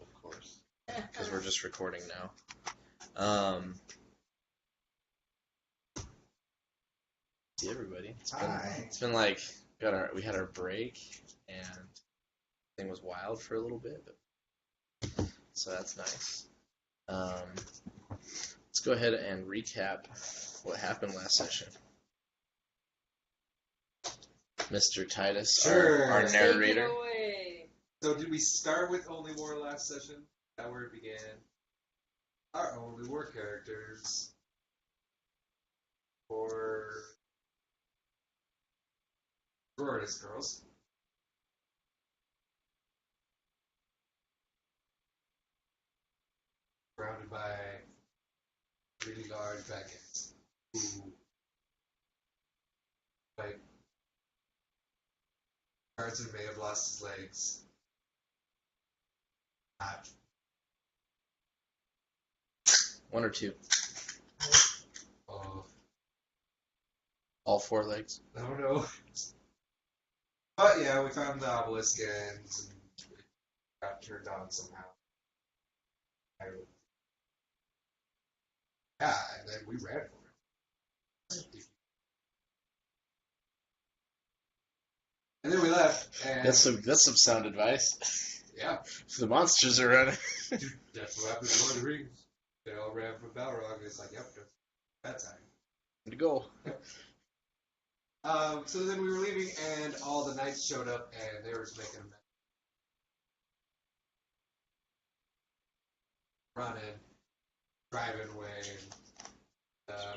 of course, because we're just recording now. See everybody. It's been like we had our break and thing was wild for a little bit, so that's nice. Let's go ahead and recap what happened last session. Mr. Titus, Sure. our narrator. Take it away. So did we start with Only War last session? Is that where it began? Our Only War characters. For sororitas girls. Surrounded by really large dragons who like Carson may have lost his legs. Not. One or two. Oh, All four legs. I don't know. But yeah, we found the obelisk and it got turned on somehow. Yeah, and then we ran for it. And then we left, and That's some sound advice. yeah, The monsters are running. dude, that's what happened to Lord of the Rings. They all ran from Balrog, and it's like, yep, that's time. To go. So then we were leaving, and all the knights showed up, and they were just making a mess. Running, driving away, and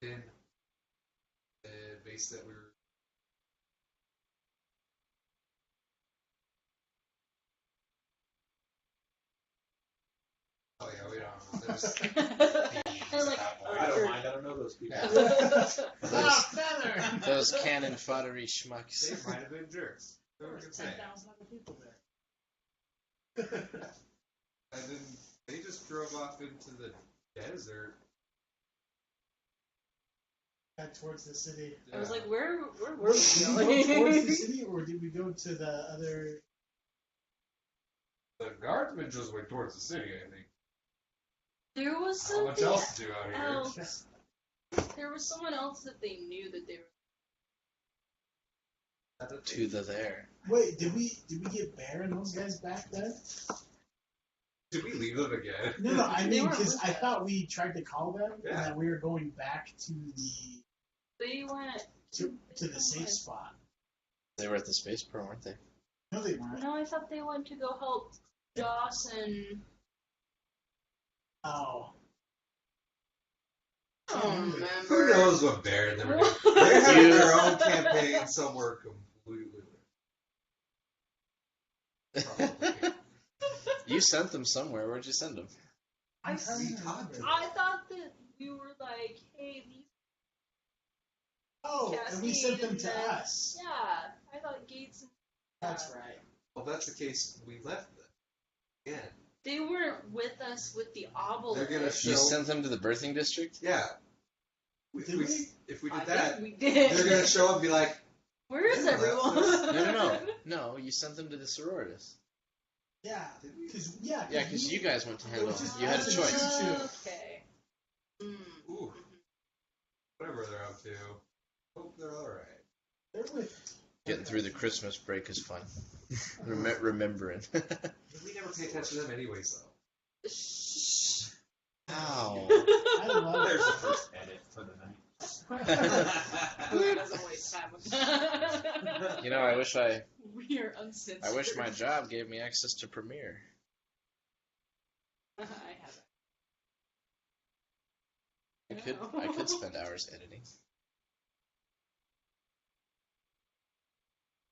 in the base that we were. Oh yeah, we don't know. They're like, I don't mind. I don't know those people. Those cannon foddery schmucks. They might have been jerks. There were 10,000 other people there. And then they just drove off into the desert. Back towards the city. I was like, where were we Did we going? go towards the city, or did we go to the other? The guardsmen just went towards the city, I think. There was How much something else to do out here? else. There was someone else that they knew that they were. To the there. Wait, did we get Bear and those guys back then? Did we leave them again? No, I They mean, weren't because with I us. thought we tried to call them, Yeah. and then we were going back to the They went. to the safe spot. They were at the spaceport, weren't they? No, they weren't. No, I thought they went to go help Joss and. Oh, I don't remember. Who knows what Baron they were doing? They're having their own campaign somewhere completely different. You sent them somewhere. Where'd you send them? I'm I trying to remember. I thought that we were like, hey, these. Oh, and we sent them to Cascade and us. Yeah, I thought Gates and. That's right. Well, if that's the case, we left them. Again. They weren't with us with the obelisk. They're gonna show. You sent them to the birthing district? Yeah. Did we? If we I did that, think we did. they're gonna show up and be like, Where is They everyone? left No, you sent them to the sororitas. Yeah, Did we? because Yeah, because you guys went to handle was them. just You had a us and choice. Choo-Choo. Okay. Mm. Ooh. Whatever they're up to. Hope they're alright. they're with. Getting through the Christmas break is fun. Remembering. We never pay attention to them anyways, though. Shh. Ow. I love There's the it. first edit for the night. That doesn't waste time. You know, I wish We are uncensored. I wish my job gave me access to Premiere. I have I could spend hours editing.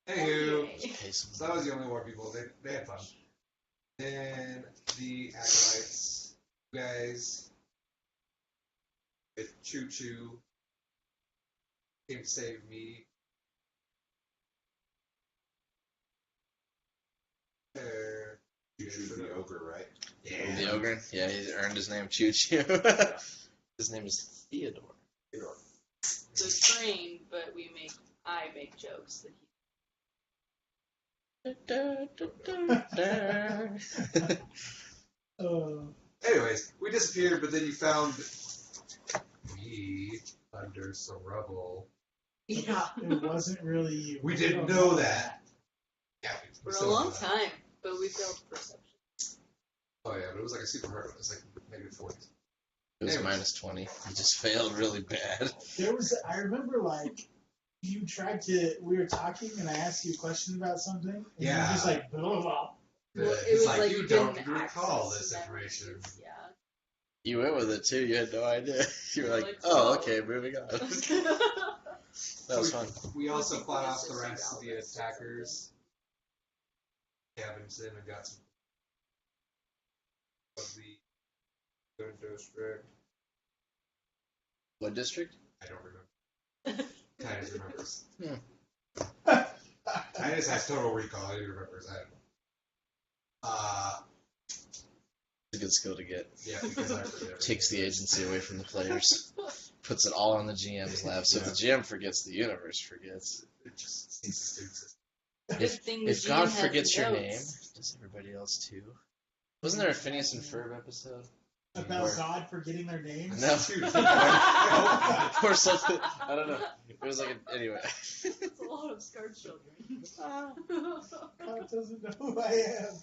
Anywho, Okay. Pay some- so that was the only war people. They had fun. Then the Acolytes, you guys, with Choo Choo, came to save me. There. You choose the ogre, right? Yeah. The ogre? Yeah, he earned his name Choo Choo. His name is Theodore. So trained, but we make I make jokes that Anyways, we disappeared, but then you found me under some rubble. Yeah. It wasn't really you. We didn't know that. Yeah, we For a still don't long know that. time, but we failed perception. Oh yeah, but it was like a super hard one. It was like -40. It was Anyways. -20. You just failed really bad. There was. I remember like you tried to. We were talking, and I asked you a question about something. And Yeah. You were just like, blah, blah, blah. Well, it He's was like, like you you don't didn't recall access this memories. information. Yeah. You went with it too. You had no idea. You were You're like, like, oh, oh. okay, moving on. That was fun. We also People fought just off the assume rest of the Alvis. attackers. Cabins in and got some of the good district. What district? I don't remember. Titus remembers. Hmm. Titus has total recall. He remembers that. It's a good skill to get. Yeah, because I forget everything. Takes the agency away from the players. Puts it all on the GM's lap. So if the GM forgets, the universe forgets. It just ceases to exist. Good thing the If GM God has forgets your name, notes. does everybody else too? Wasn't there a Phineas and Ferb episode? About Where- God forgetting their names. No. Dude, I hope not. Or something. I don't know. It was like anyway. It's a lot of scarred children. God doesn't know who I am.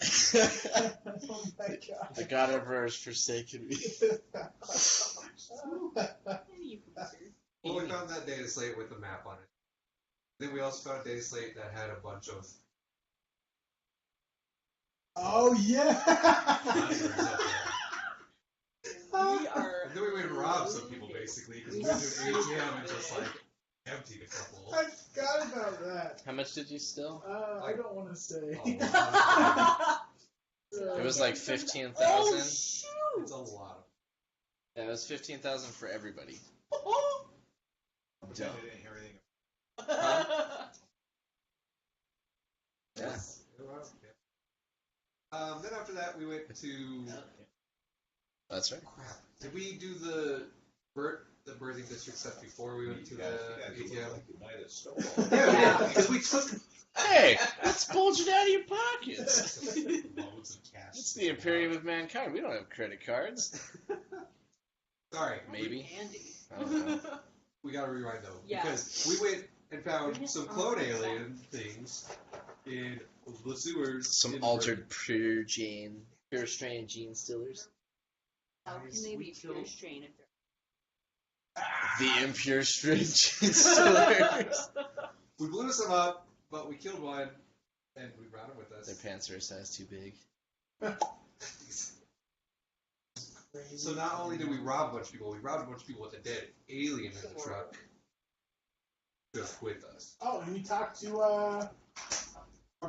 Oh my God. The God Emperor has forsaken me. You can see. Well, we found that data slate with the map on it. Then we also found a data slate that had a bunch of Oh yeah. monsters up there. We are. And then we went and robbed some people basically because we went to an ATM and just like emptied a couple. I forgot about that. How much did you steal? I don't want to say. It was like 15,000. Oh, It's shoot! a lot of. Yeah, it was 15,000 for everybody. Pretend I didn't hear anything. Yeah. Then after that we went to That's right. crap. Did we do the birthing district stuff before we went to the ATM? Like you might have stole. Yeah, because we took Hey, that's bulging out of your pockets. Loads of cash. It's the Imperium of mankind. We don't have credit cards. Sorry, Maybe. Andy. I don't know. we gotta rewind though Yeah. because we went and found some clone alien things in the sewers. Some in altered pure strain gene stealers. How can they be pure strain if The impure strain gene stealers. We blew some up, but we killed one, and we brought him with us. Their pants are a size too big. So not only did we rob a bunch of people, we robbed a bunch of people with a dead alien in the truck. Just with us. Oh, and we talked to our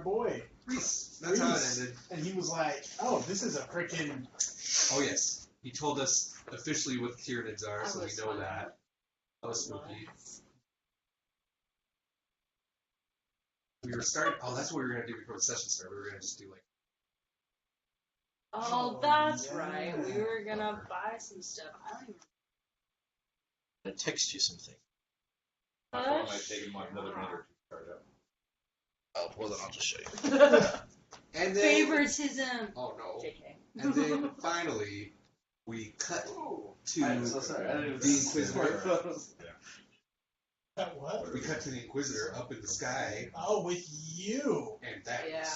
boy, Reese. That's how it Reese. ended. and he was like, "Oh, this is a freaking." Oh yes. He told us officially what the Tyranids are, That so we was know fun. that. That was spooky. We were starting. Oh, that's what we were gonna do before the session started. We were gonna just do like. Oh, Oh, that's yeah. right. We were gonna buy some stuff. I don't even. I text you something. My phone might take him another minute or two to charge up. Oh, well then I'll just show you. And then. Favoritism. Oh no. JK. And then finally, we cut to I'm so sorry. I didn't even the Inquisitor. What? We cut to the Inquisitor up in the sky, Oh, with you. and that Yeah.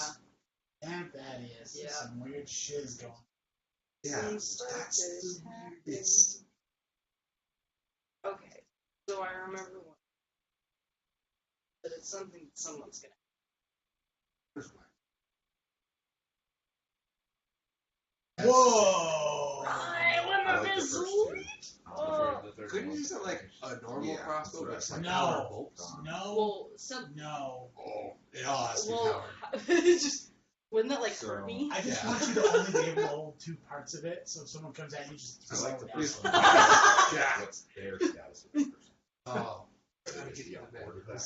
And that is Yeah. some weird shit is going. yeah, Some that's stuff is the happening. weirdest. Okay. So I remember one. But it's something that someone's gonna. Whoa! I I remember like the this first one. two. Oh. The third Couldn't one. you use it like a normal Yeah, crossbow, but that's it's like No. power bolts? No. Well, some. No. Oh, it all has to be Well, powered. it's just wouldn't that like So- hurt me? I just Yeah. want you to only be able to hold two parts of it, so if someone comes at you, just I like the throw it first out. one. Yeah. What's their status of the first one? Oh, I gotta get you on on that. board with that.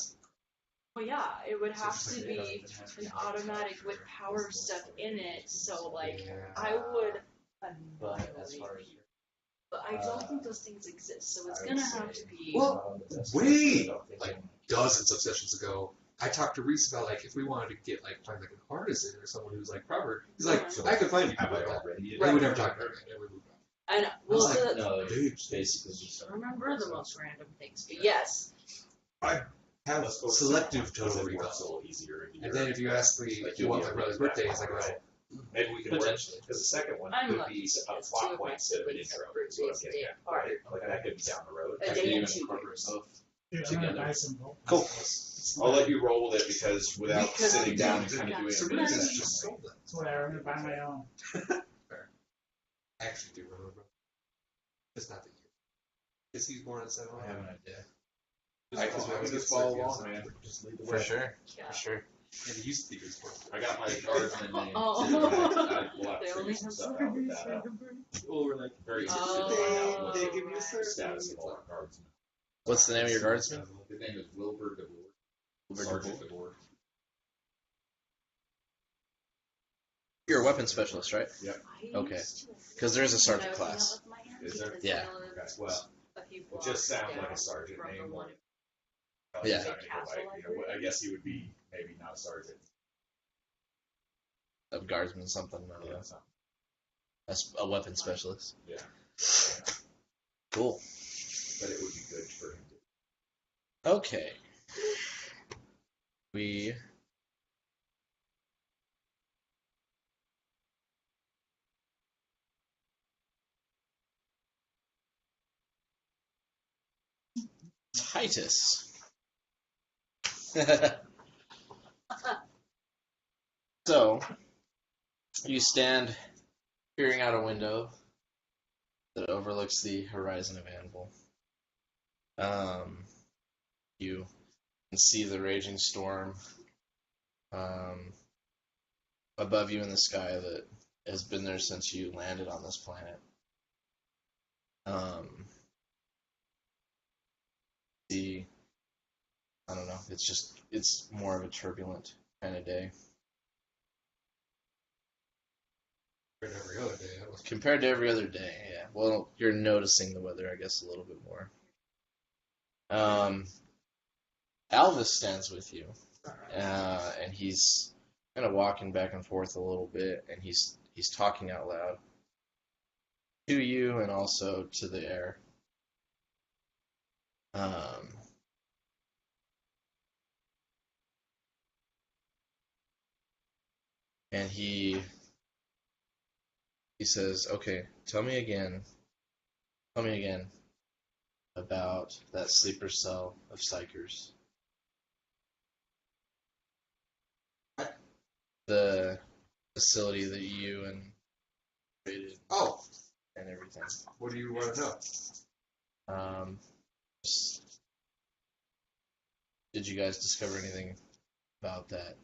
Well, yeah, it would have So to it's be like- an automatic with power stuff in it. So like, Yeah. I would But as annihilate far as people. But I don't think those things exist, so it's I would gonna have say- to be. Well, wait! Like dozens of sessions ago, I talked to Reese about like if we wanted to get like find like an artisan or someone who's like proper. He's like, So I could find have people I like that. already? And we never talked about it. Never moved on. I know. I Well, was like, so No, dude, basically just remember the most random things, but yes. have Let's go selective because total it works a recall. little easier. And then if you ask me Like, what you'll my be brother's able to birthday back is, I go, right. Maybe we can work Potentially. because the second one I'm could lucky. be a It's two plot of my point instead of an siblings' intro. birthdays Is what I'm a getting day at. apart. Like that could be down the road. A Can day you and 2 incorporate years. both? Dude, I'm gonna Together. buy some bulk. Cool. I'll let you roll with it because without Because sitting we down did and kind of doing So a Reese business, has just sold that. It's whatever. I'm gonna buy my own. I actually do remember. It's not the year. Because he's born in 7. I have an idea. I can just follow along, man. Just lead the way. For sure. Yeah. For sure. And he used to be his born. I got my guardsman name. Oh. too, and we'll have They to only figure some have stuff out with that. Well, we're like, Very interested Oh, to find out what they right. give you a the certain status of all our guardsmen. What's the name of your guardsman? His name is Wilbur DeBoer. Wilbur Sergeant DeBoer. You're a weapons specialist, right? I Okay. used to. 'Cause there is a When sergeant I was hanging class. out with my aunt, Is there? because Yeah. I lived Okay, well, a few it just blocks sounds like down a sergeant from name. the one. Yeah. He's not gonna go by, you know, I guess he would be maybe not sergeant. Of guardsman something. Yeah, something. That's a weapons specialist. Yeah. Cool. But it would be good for him to. Okay. We Titus. So, you stand peering out a window that overlooks the horizon of Anvil. You can see the raging storm above you in the sky that has been there since you landed on this planet. I don't know, it's more of a turbulent kind of day. every other day. That was Compared to every other day, yeah. Well, you're noticing the weather, I guess, a little bit more. Alvis stands with you, and he's kind of walking back and forth a little bit, and he's talking out loud to you and also to the air. And he says, "Okay, tell me again about that sleeper cell of psychers. The facility that you and created Oh, and everything. what do you want to know? Just- Did you guys discover anything about that?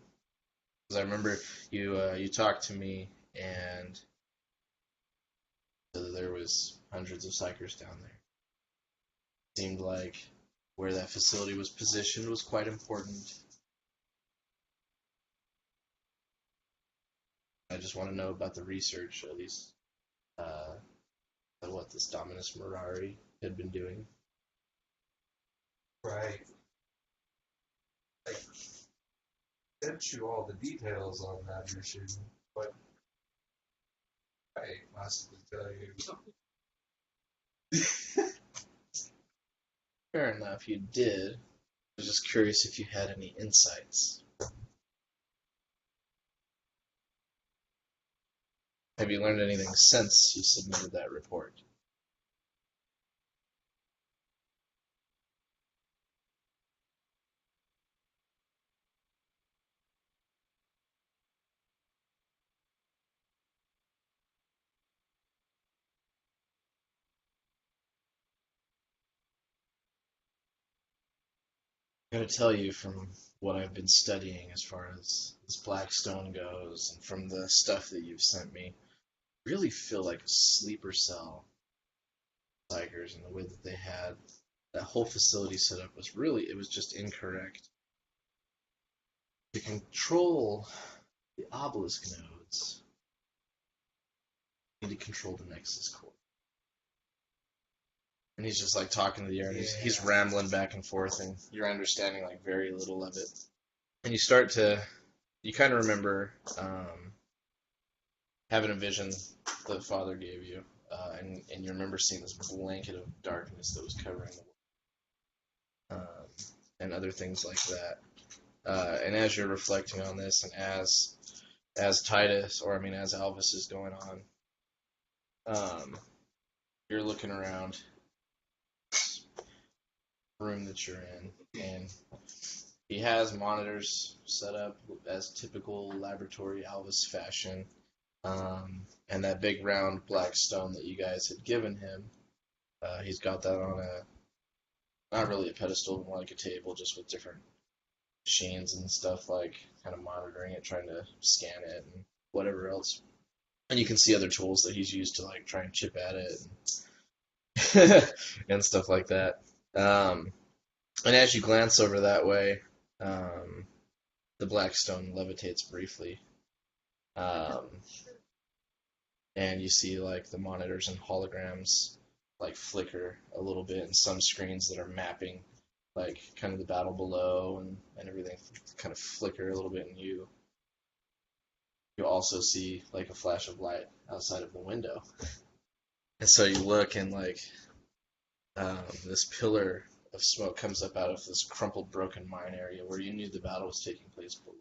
Because I remember you talked to me and said that there was hundreds of psychers down there. Seemed like where that facility was positioned was quite important. I just want to know about the research, at least, what this Dominus Mirari had been doing. Right. I sent you all the details on that mission, but I possibly tell you. Fair enough, you did. I was just curious if you had any insights. Have you learned anything since you submitted that report? I'm going to tell you from what I've been studying as far as this Blackstone goes, and from the stuff that you've sent me, I really feel like a sleeper cell psychers and the way that they had that whole facility set up was just incorrect. To control the obelisk nodes, you need to control the Nexus core. And he's just like talking to the air, and he's rambling back and forth, and you're understanding like very little of it. And you kind of remember having a vision the Father gave you, and you remember seeing this blanket of darkness that was covering the world, and other things like that. And as you're reflecting on this, and as Titus, or I mean as Alvis is going on, you're looking around the room that you're in, and he has monitors set up as typical laboratory Alvis fashion, and that big round black stone that you guys had given him, he's got that on not really a pedestal, more like a table, just with different machines and stuff, like kind of monitoring it, trying to scan it and whatever else. And you can see other tools that he's used to like try and chip at it and stuff like that. And as you glance over that way, the black stone levitates briefly, and you see like the monitors and holograms like flicker a little bit, and some screens that are mapping like kind of the battle below and everything kind of flicker a little bit, and you also see like a flash of light outside of the window. And so you look, and like this pillar of smoke comes up out of this crumpled, broken mine area where you knew the battle was taking place below.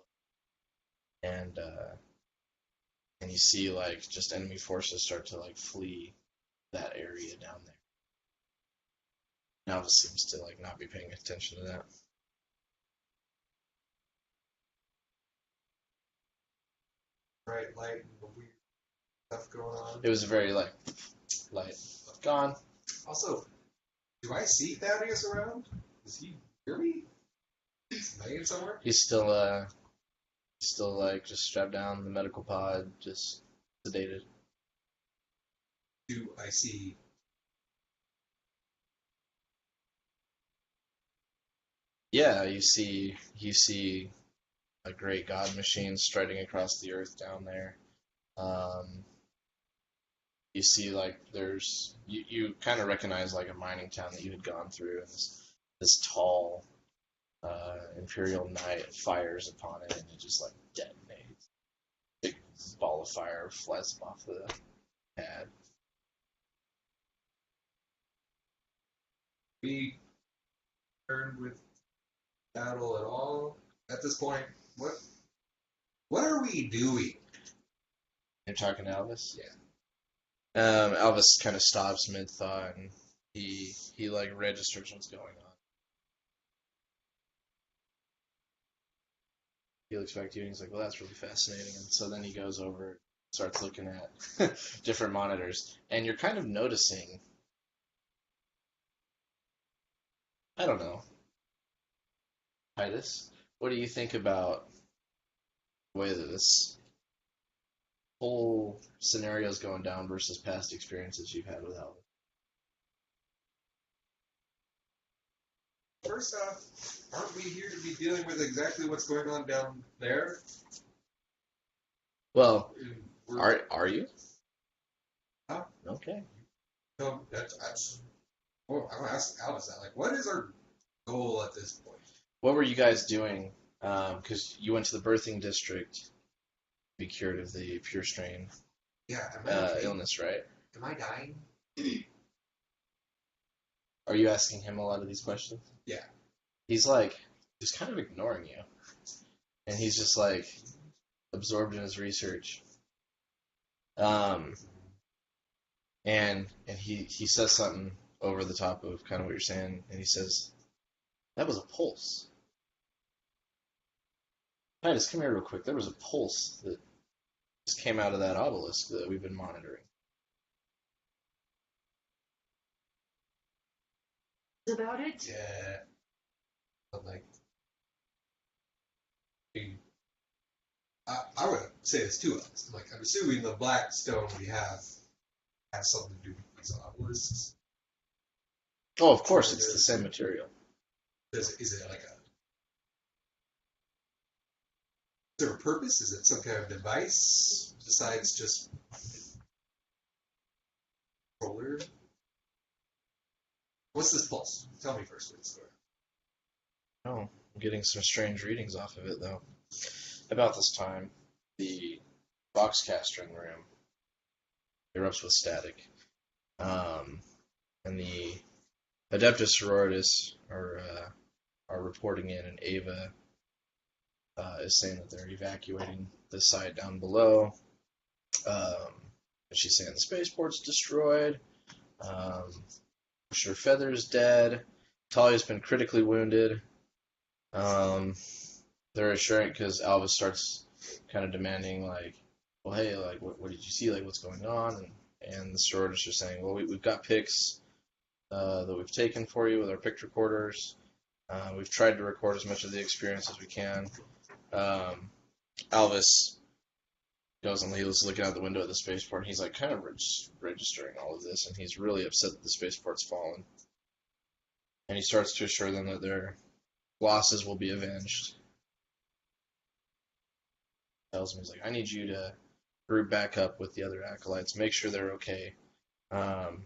And you see like just enemy forces start to like flee that area down there. Alvis seems to like not be paying attention to that. Bright light and weird stuff going on. It was very like light. Gone. Also, do I see Thaddeus around? Does he hear me? Is he laying somewhere? He's still like just strapped down in the medical pod, just sedated. Do I see? Yeah, you see a great god machine striding across the earth down there. You see like you kind of recognize like a mining town that you had gone through, and this tall Imperial knight fires upon it, and it just like detonates. Big ball of fire flies off the pad. We turned with battle at all at this point? What are we doing? You're talking to Alvis? Yeah. Alvis kind of stops mid-thought, and he like registers what's going on. He looks back to you and he's like, well, that's really fascinating. And so then he goes over, starts looking at different monitors, and you're kind of noticing, I don't know, Titus, what do you think about the way that this whole scenario is going down versus past experiences you've had with Alvis? First off, aren't we here to be dealing with exactly what's going on down there? Well, We're- are you? Huh? Okay. No, that's. Well, I'm gonna ask Alvis that. Like, what is our goal at this point? What were you guys doing? Because you went to the birthing district to be cured of the pure strain Yeah, am I okay? illness, right? Am I dying? Are you asking him a lot of these questions? Yeah. He's kind of ignoring you. And he's just like absorbed in his research. And he says something over the top of kind of what you're saying, and he says, that was a pulse. Titus, come here real quick. There was a pulse that just came out of that obelisk that we've been monitoring. About it? Yeah. But like, I would say this to us. Like, I'm assuming the black stone we have has something to do with these obelisks. Oh, of course, it's the same material. Is it like a? Is there a purpose? Is it some kind of device besides just controller? What's this pulse? Tell me first, please. Oh, I'm getting some strange readings off of it, though. About this time, the boxcaster in the room erupts with static. And the Adeptus Sororitas are reporting in, and Ava is saying that they're evacuating the site down below. She's saying the spaceport's destroyed. Sure Feather's dead. Talia's been critically wounded. They're assuring, because Alvis starts kind of demanding, like, well, hey, like, what did you see? Like, what's going on? And the sororists are saying, well, we've got pics that we've taken for you with our pic recorders. We've tried to record as much of the experience as we can. Alvis goes and he was looking out the window at the spaceport, and he's like kind of registering all of this, and he's really upset that the spaceport's fallen. And he starts to assure them that their losses will be avenged. Tells him, he's like, I need you to group back up with the other acolytes, make sure they're okay. I'm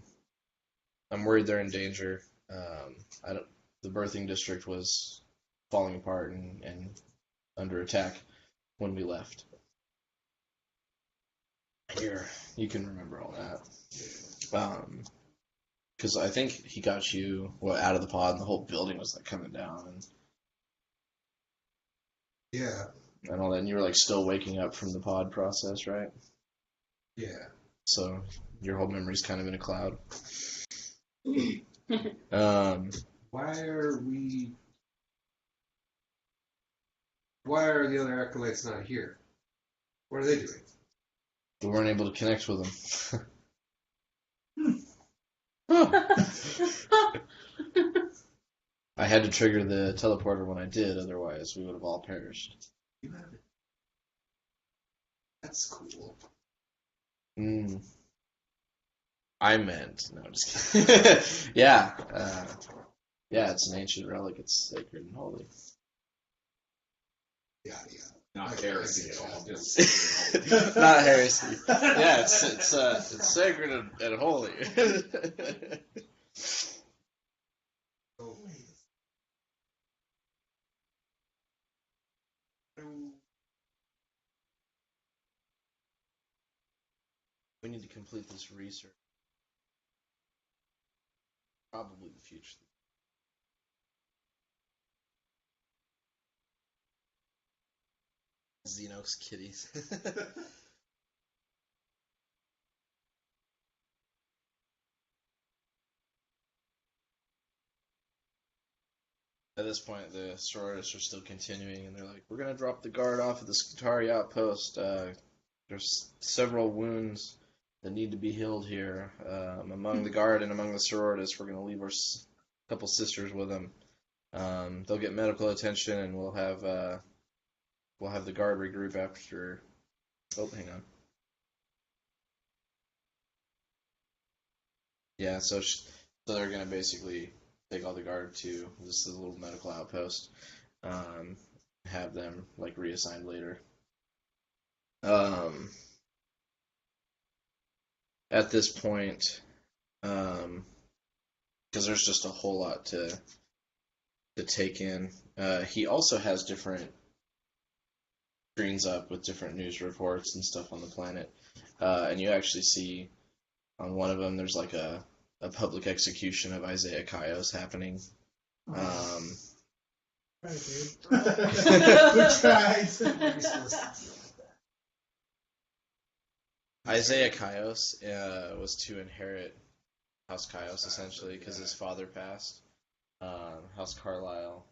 worried they're in danger. The birthing district was falling apart and under attack when we left. Here, you can remember all that. Because I think he got you out of the pod, and the whole building was like coming down, Yeah. and all that. And you were like still waking up from the pod process, right? Yeah. So your whole memory's kind of in a cloud. Why are the other acolytes not here? What are they doing? We weren't able to connect with them. I had to trigger the teleporter when I did, otherwise we would have all perished. You have it. That's cool. I meant, no, just kidding. Yeah, it's an ancient relic. It's sacred and holy. Yeah. Not heresy at all. Not heresy. Yeah, it's sacred and holy. We need to complete this research. Probably the future. Xenos kitties. At this point, the sororists are still continuing, and they're like, we're going to drop the guard off at the Scutari outpost. There's several wounds that need to be healed here. Among the guard and among the sororists, we're going to leave our couple sisters with them. They'll get medical attention, and we'll have the guard regroup after. Oh, hang on. Yeah, so they're gonna basically take all the guard to this little medical outpost, have them like reassigned later. At this point, because there's just a whole lot to take in. He also has different screens up with different news reports and stuff on the planet, and you actually see on one of them there's like a public execution of Isaiah Kaios happening. Right, dude. We tried. Isaiah Kaios was to inherit House Kaios essentially because his father passed. House Carlisle.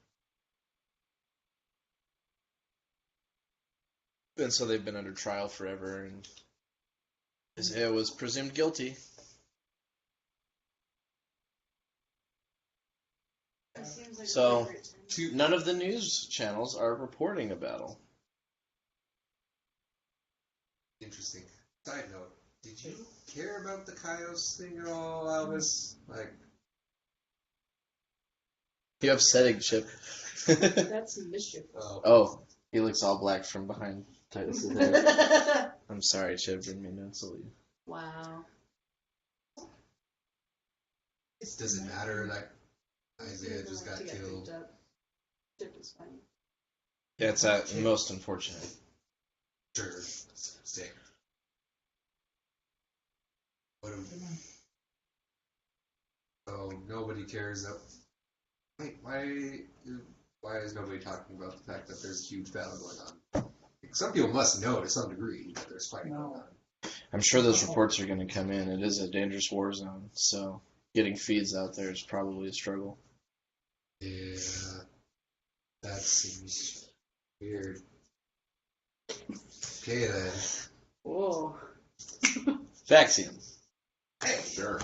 And so they've been under trial forever, and Isaiah was presumed guilty. So, none of the news channels are reporting a battle. Interesting. Side note, did you care about the Kaios thing at all, Alvis? Like, You upsetting, Chip. That's mischief. Oh, he looks all black from behind Titus's head. I'm sorry, Chip, didn't mean to insult you. Wow. Does it matter that Isaiah just got killed? Ship is fine. Yeah, it's most unfortunate. Sure. Sick. What so nobody cares that. Wait, why is nobody talking about the fact that there's a huge battle going on? Some people must know to some degree that there's fighting going on. I'm sure those reports are going to come in. It is a dangerous war zone, so getting feeds out there is probably a struggle. Yeah, that seems weird. Okay then. Whoa. Vaccine. Sure.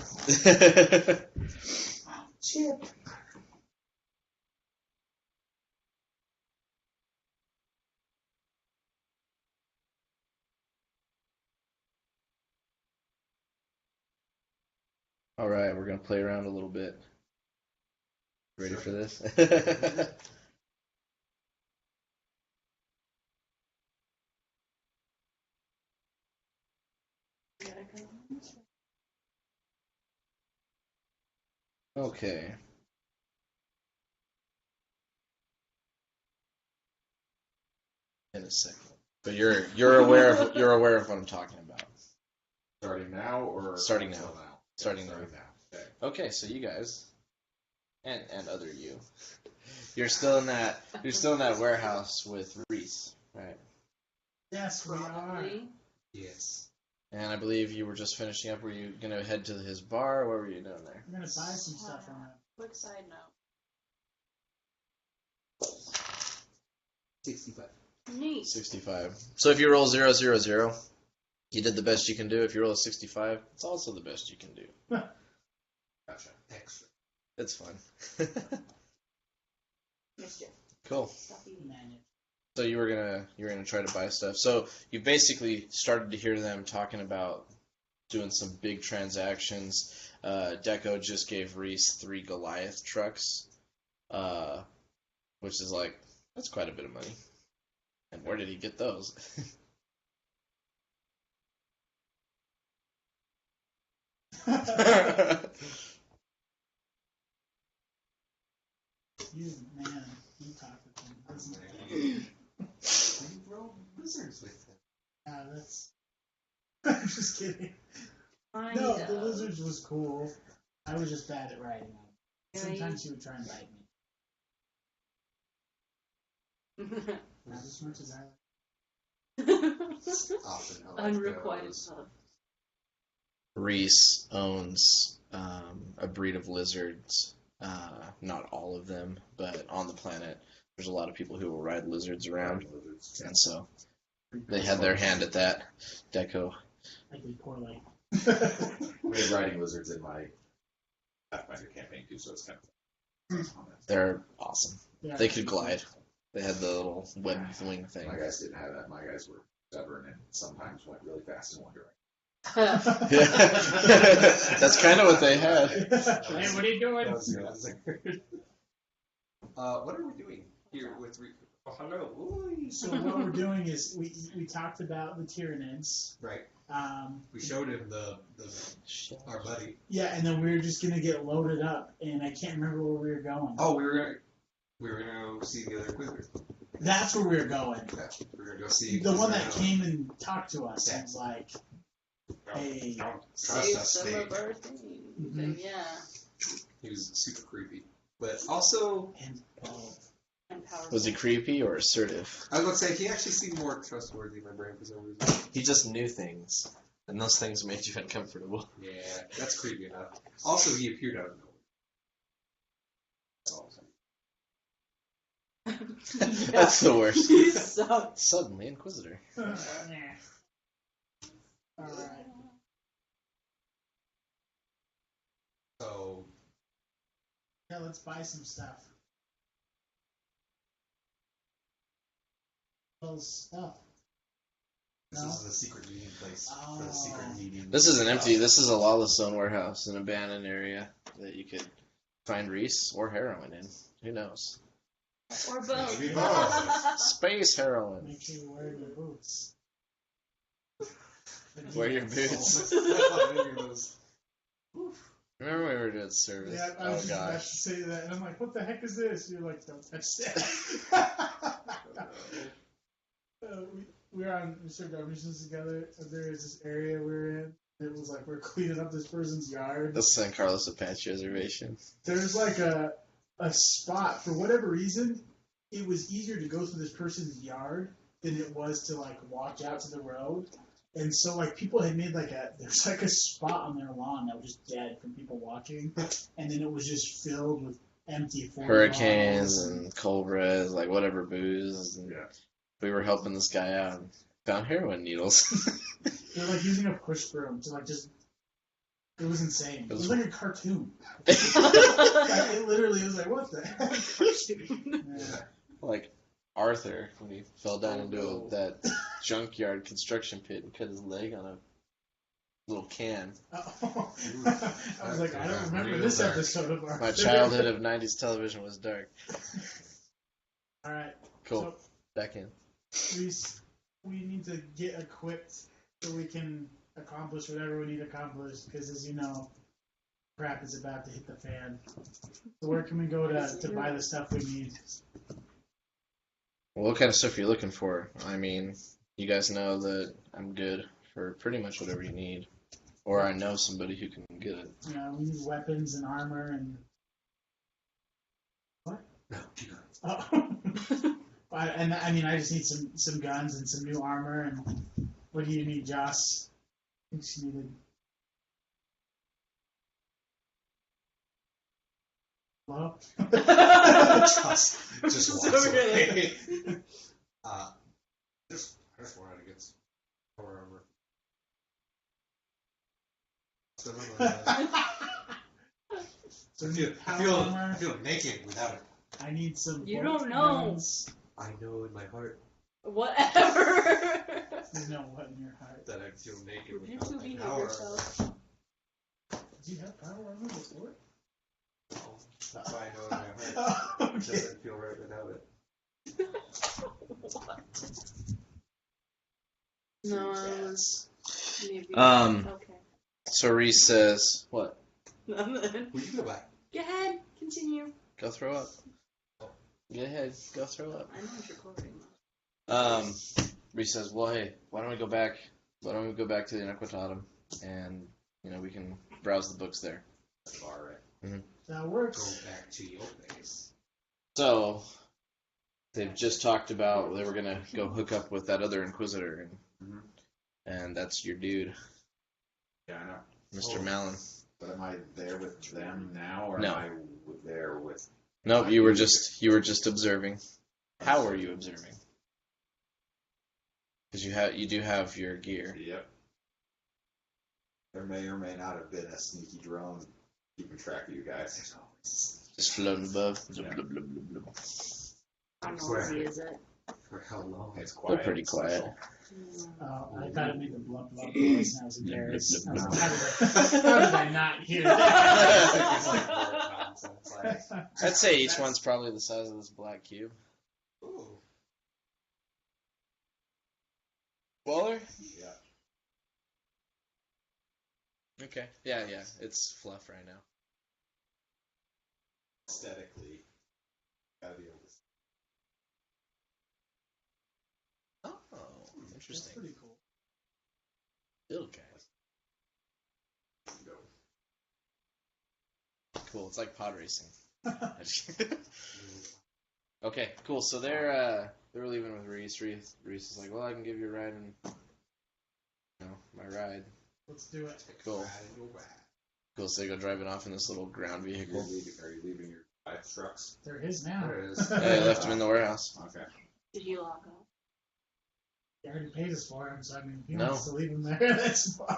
Chip. All right, we're going to play around a little bit. Ready for this? Okay. In a second. But you're aware of what I'm talking about. Starting now or Starting now. until now? Starting now. Okay. Okay, so you guys and other you're still in that warehouse with Reese, right? Yes, we are. Probably. Yes. And I believe you were just finishing up. Were you gonna head to his bar, or what were you doing there? I'm gonna buy some stuff from him. Quick side note. 65. Neat. 65. So if you roll 0, 0, 0, you did the best you can do. If you roll a 65, it's also the best you can do. Gotcha. Extra. It's fun. Mischief. Cool. Stop eating. Manage. So you were gonna try to buy stuff. So you basically started to hear them talking about doing some big transactions. Deco just gave Reese 3 Goliath trucks, which is like, that's quite a bit of money. And where did he get those? You talk with him. Doesn't it? We rolled lizards with them. Yeah, that's. I'm just kidding. Kind No, of. the lizards was cool. I was just bad at riding them. Yeah, Sometimes he would try and bite me. Not as much as I like. Often how life Unrequited goes. love. Reese owns a breed of lizards. Not all of them, but on the planet, there's a lot of people who will ride lizards around, Lizards. and so they had their hand at that. Deco. I did poorly. We had riding lizards in my Pathfinder campaign too, so it's kind of. They're awesome. Yeah. They could glide. They had the little webbed wing thing. My guys didn't have that. My guys were stubborn and sometimes went really fast in one direction. That's kind of what they had. Hey, what are you doing? What are we doing here with oh, hello. Ooh. So what we're doing is we talked about the Tyranids. Right. We Yeah, showed him our buddy. and then we were just gonna get loaded up, and I can't remember where we were going. Oh, we were gonna go see the other Inquisitor. That's where we were going. Yeah, we were gonna go see The one that Inquisitor. came and talked to us and was like, "Hey, Don't trust Save us, some babe. of our things. Mhm. And yeah. He was super creepy, but also and And powerful. Was he creepy or assertive? I was going to say he actually seemed more trustworthy in my brain for some reason. He just knew things, and those things made you uncomfortable. Yeah, that's creepy enough. Also, he appeared out of nowhere. That's the worst. You suck. Suddenly Inquisitor. all right." So Yeah, let's buy some stuff. Well, stuff. this No? is the secret meeting place for the secret Oh. meeting. This is an empty. This is a lawless zone warehouse, an abandoned area that you could find Reese or heroin in. Who knows? Or both. Maybe both. Space heroin. Make sure you wear your boots. Wear your boots. Maybe those- Remember when we were doing service? Yeah, I Oh was just about to gosh. say that, and I'm like, what the heck is this? You're like, don't touch that. We served our missions together, and there is this area we were in. It was like we're cleaning up this person's yard. The San Carlos Apache Reservation. There's like a spot, for whatever reason, it was easier to go through this person's yard than it was to like walk out to the road. And so like people had made there's like a spot on their lawn that was just dead from people walking, and then it was just filled with empty 40 Hurricanes bottles. and Cobras, like whatever booze. And Yeah. we were helping this guy out and found heroin needles. They're like using a push broom to like just. It was insane. It was like a cartoon. It literally was like, what the heck? Yeah. Like Arthur when he fell down into that junkyard construction pit and cut his leg on a little can. Oh. I was like, I don't remember this episode of our. My childhood of 90s television was dark. All right. Cool. Back in. So we need to get equipped so we can accomplish whatever we need to accomplish, because as you know, crap is about to hit the fan. So where can we go to buy the stuff we need? Well, what kind of stuff are you looking for? I mean, you guys know that I'm good for pretty much whatever you need. Or I know somebody who can get it. You know, we need weapons and armor and. What? No, keep going. Oh. And I mean, I just need some guns and some new armor. And what do you need, Joss? I think she needed. Hello? Just walks So away. I just wanted to get some power armor. So I we feel, need I power feel, armor. I feel naked without it. I need some. You bolt don't know. guns. I know in my heart Whatever. You know what in your heart? that I feel naked Did without you my behave power yourself? Did you have power armor before? armor. That's why I know in my heart Oh, it okay. doesn't feel right without it. What? No, I was maybe. Okay. So Reese says, what? Nothing. Who you go back? Go ahead. Continue. Go throw up. Go ahead, go throw up. I know what you're quoting. Reese says, well, hey, why don't we go back to the Inequitatum and, we can browse the books there. That's all right. That Go works. back to your base. So, they've just talked about they were going to go hook up with that other Inquisitor, and that's your dude, Yeah, I know. Mr. Oh. Malin. But am I there with them now, or No. am I there with? Nope, you were just observing. How were you observing? Because you do have your gear. Yep. There may or may not have been a sneaky drone keeping track of you guys. There's always. Just floating above. Yeah. Blub, blub, blub, blub. How noisy is it? For how long? It's They're quiet. pretty it's quiet. social. I thought it made the blub blub noise, and I was embarrassed. Blub, blub, How did I not hear that? It's like more nonsense, like, I'd say each one's probably the size of this black cube. ooh. Waller? Yeah. Okay. Yeah. It's fluff right now. Aesthetically, gotta be able to. Oh, That's interesting. pretty cool. Little guys. Cool. It's like pod racing. Okay, cool. So they're leaving with Reese. Reese is like, well, I can give you a ride in, my ride. Let's do it. Cool. Ride your ride. Cool. So they go driving off in this little ground vehicle. Are you leaving your 5 trucks? They're his now. There it is. Yeah, they left him in the warehouse. Okay. Did you lock up? He already paid us for him, so I mean, if he No. wants to leave him there, that's fine.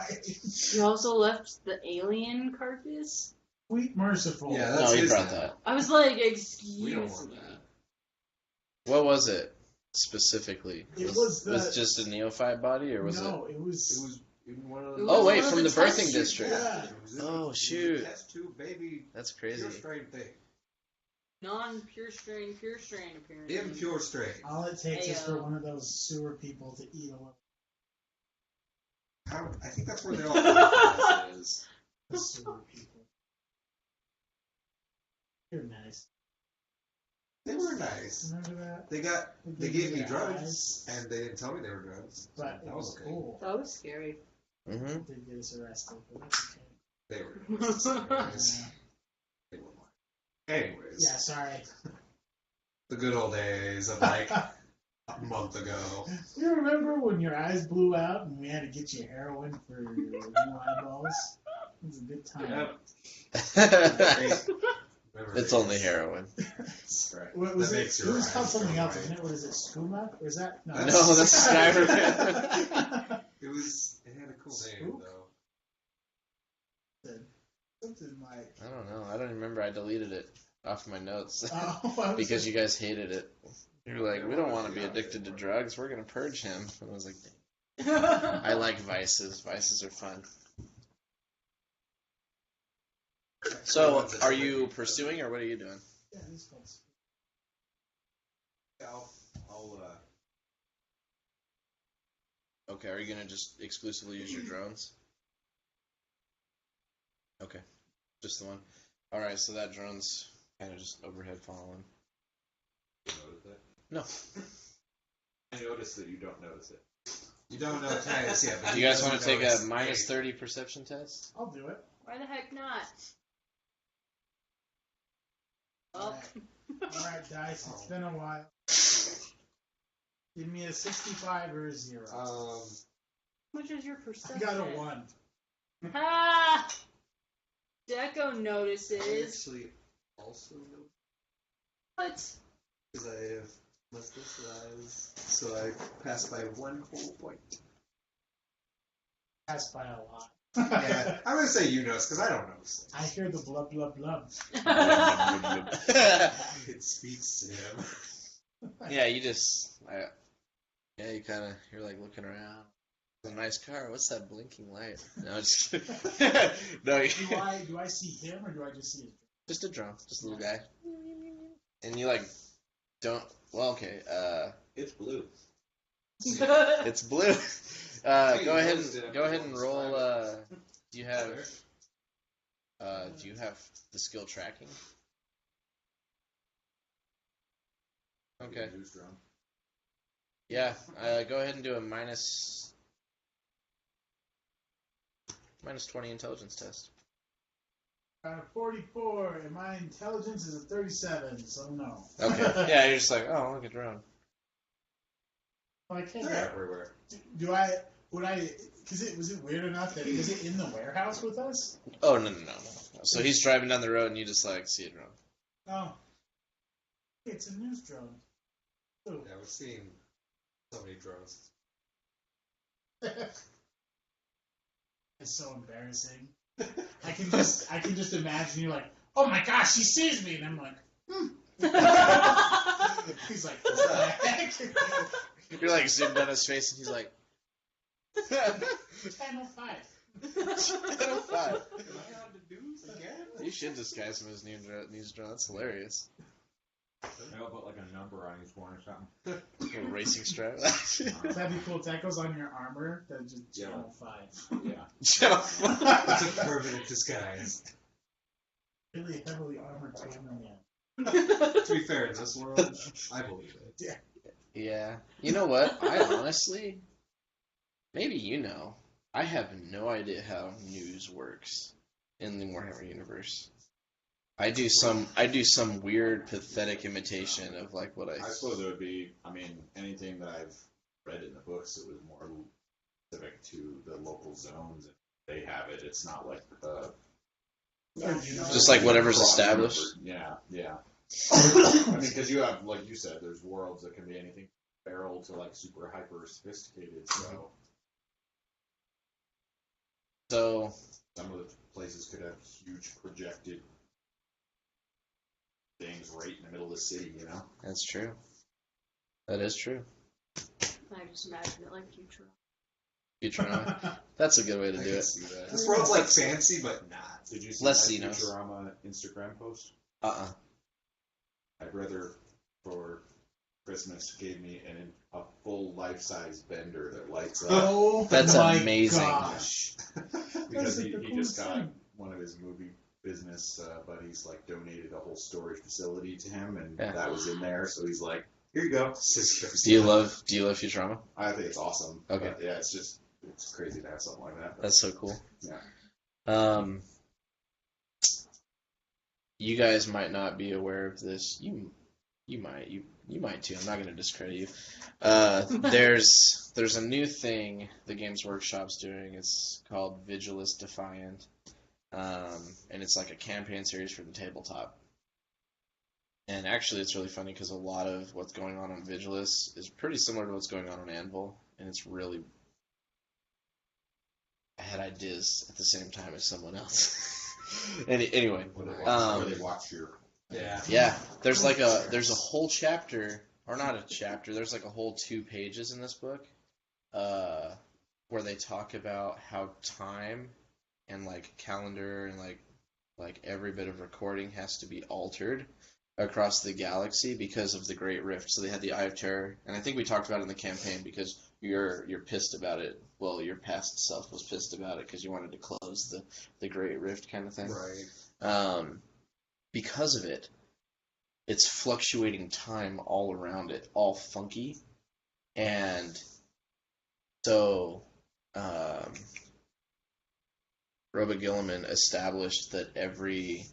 You also left the alien carcass? Sweet merciful. Yeah, No, that's he his brought now. that. I was like, We don't excuse want me. that. What was it specifically? It was the- was it just a neophyte body, or was no, it was. It was in one of It the. was Oh wait, one of from the the birthing test district. Yeah. It was in- Oh, it was a shoot. Test tube baby. That's crazy. Pure strain thing. Non-pure strain, pure strain apparently. Impure strain. All it takes is for Ayo. one of those sewer people to eat a little. I think that's where they all is. The sewer people. You're nice. They were nice. Remember that? They gave me their drugs, eyes, and they didn't tell me they were drugs. but it That was okay. cool. That was scary. Mm-hmm. They did get us arrested, but that's okay. They were nice. They were nice. Anyways, Yeah, sorry. the good old days of like a month ago. You remember when your eyes blew out and we had to get you heroin for your new eyeballs? It was a good time. It's only heroin. Right. What was That it? makes It your was called eyes something go else, white. isn't it? What is it? Skooma? Or is that? No, that's Skyrim. It had a cool name Spook? though. Something like. I don't know. I don't remember. I deleted it off my notes Oh, because you guys hated it. You were like, we don't want to be addicted to drugs. We're going to purge him. And I was like, I like vices. Vices are fun. So, are you pursuing or what are you doing? Yeah, it is called. I'll Okay, are you going to just exclusively use your drones? Okay, just the one. Alright, so that drone's kind of just overhead following. notice it. No. I noticed that you don't notice it. You don't know Titus yet, but Do you guys want to take a minus 30 perception test? I'll do it. Why the heck not? Oh. Alright, dice, it's been a while. Give me a 65 or a 0. How much is your I perception? got a 1. Ha! Deco I notices. actually also know What? because I have less specialized, so I passed by 1 whole point. That's by a lot. Yeah, I'm gonna say you know because I don't know. I hear the blub blub blub. It speaks to him. Yeah, you just, you kind of, you're like looking around. It's a nice car. What's that blinking light? No, just no, Do I see him or do I just see his just a drone, just a little guy. And you like don't. Well, okay. It's blue. It's blue. Hey, Go ahead noticed it. and roll. Do you have the skill tracking? Okay. News drone. Yeah. Go ahead and do a minus 20 intelligence test. 44, and my intelligence is a 37, so no. Okay. Yeah, you're just like, oh, look at drone. Well, I can't. They're everywhere. Was it weird enough that was it in the warehouse with us? Oh no. So he's driving down the road and you just like see a drone. Oh. It's a news drone. Oh. Yeah, we're seeing so many drones. It's so embarrassing. I can just imagine you like, oh my gosh, she sees me, and I'm like, He's like, what the heck? You're like zoomed on his face and he's like 10:05. 10:05. Again? You should disguise him as news drone. That's hilarious. Maybe I'll put like a number on each one or something. A little racing stripe. That'd be cool. That goes on your armor. That's just Yeah. channel 5. Yeah. It's a permanent disguise. Really heavily armored cameraman. To be fair, in this world, I believe it. Yeah. You know what? I honestly, maybe you know, I have no idea how news works in the Warhammer universe. I do some weird, pathetic imitation of like what I. I suppose it would be. I mean, anything that I've read in the books, it was more specific to the local zones. They have it. It's not like the. Just like whatever's established. Yeah. I mean, because you have, like you said, there's worlds that can be anything feral to like super hyper sophisticated. So Some of the places could have huge projected things right in the middle of the city, you know? that's true. That is true. I just imagine it like Futurama. Futurama. That's a good way to I do can it. see that. This world's like fancy, but not. Did you see Less my xenos. Futurama Instagram post? My brother, for Christmas, gave me a full life-size bender that lights up. Oh, That's my amazing. Gosh. Because That's he like the just coolest got thing. one of his movie business buddies like donated a whole storage facility to him, and Yeah. that was in there. So he's like, "Here you go." Do you love Futurama? I think it's awesome. Okay. But yeah, it's crazy to have something like that. That's so cool. Yeah. You guys might not be aware of this. You might too. I'm not going to discredit you. There's a new thing the Games Workshop's doing. It's called Vigilus Defiant, and it's like a campaign series for the tabletop. And actually, it's really funny because a lot of what's going on Vigilus is pretty similar to what's going on Anvil, and it's really. I had ideas at the same time as someone else. Anyway, Where they watch your. yeah, there's a whole chapter, or not a chapter. There's like a whole 2 pages in this book, where they talk about how time and like calendar and like every bit of recording has to be altered across the galaxy because of the Great Rift. So they had the Eye of Terror, and I think we talked about it in the campaign because you're pissed about it. Well, your past self was pissed about it because you wanted to close the Great Rift kind of thing. Right. Because of it, it's fluctuating time all around it, all funky, and so Robert Gilliman established that every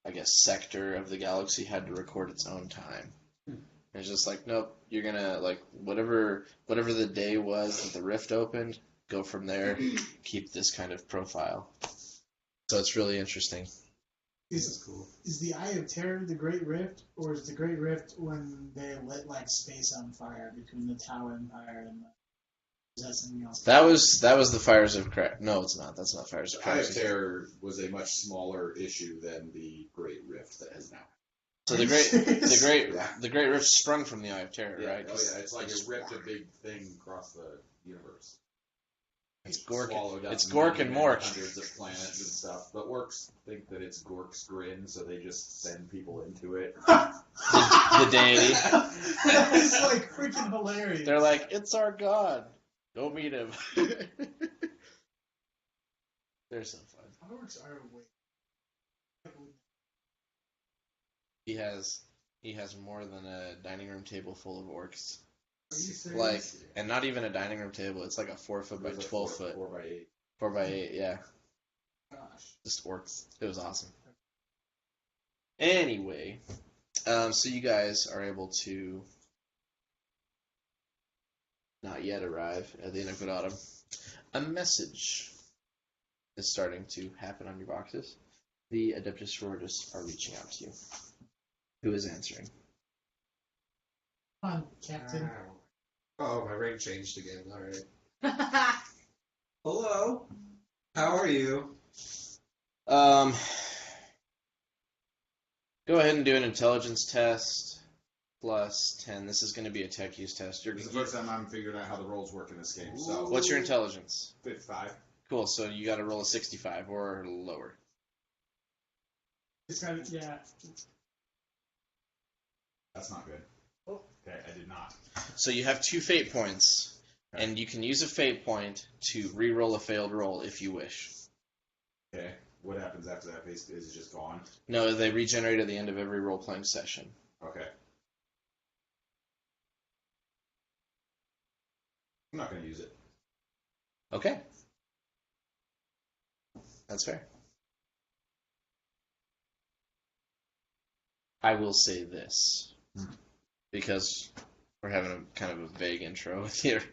I guess sector of the galaxy had to record its own time. And it's just like, nope, you're gonna like whatever the day was that the rift opened, go from there, keep this kind of profile. So it's really interesting. That's cool. Is the Eye of Terror the Great Rift, or is the Great Rift when they lit like space on fire between the Tau Empire and the... Is that something else? That was the Fires of Crack. No, it's not. That's not Fires of Eye Crack. of Terror was a much smaller issue than the Great Rift that has now. So the Great Rift sprung from the Eye of Terror, right? Oh yeah, it's like it ripped a big thing across the universe. It's Gork. Swallowed up It's Gork and Mork. hundreds of planets and stuff. But orcs think that it's Gork's grin, so they just send people into it. The deity. It's like freaking hilarious. They're like, it's our god. Go meet him. They're so fun. Orcs are way. He has more than a dining room table full of orcs. Are you serious? Like, and not even a dining room table. It's like a 4 foot by 12 foot. 4 by 8. 4 by 8, yeah. Gosh. Just orcs. It was awesome. Anyway, so you guys are able to not yet arrive at the Infinite Autumn. A message is starting to happen on your boxes. The Adeptus Sororitas are reaching out to you. Who is answering? Come on, Captain. Oh, my ring changed again. All right. Hello. How are you? Go ahead and do an intelligence test plus 10. This is going to be a tech use test. This is the first time I'm figuring out how the rolls work in this game. So What's your intelligence? 55. Cool, so you got to roll a 65 or lower. It's got yeah. That's not good. Oh. Okay, I did not. So you have 2 fate points, and you can use a fate point to re-roll a failed roll if you wish. Okay, what happens after that? Is it just gone? No, they regenerate at the end of every role-playing session. Okay. I'm not going to use it. Okay. That's fair. I will say this, because we're having a kind of a vague intro here.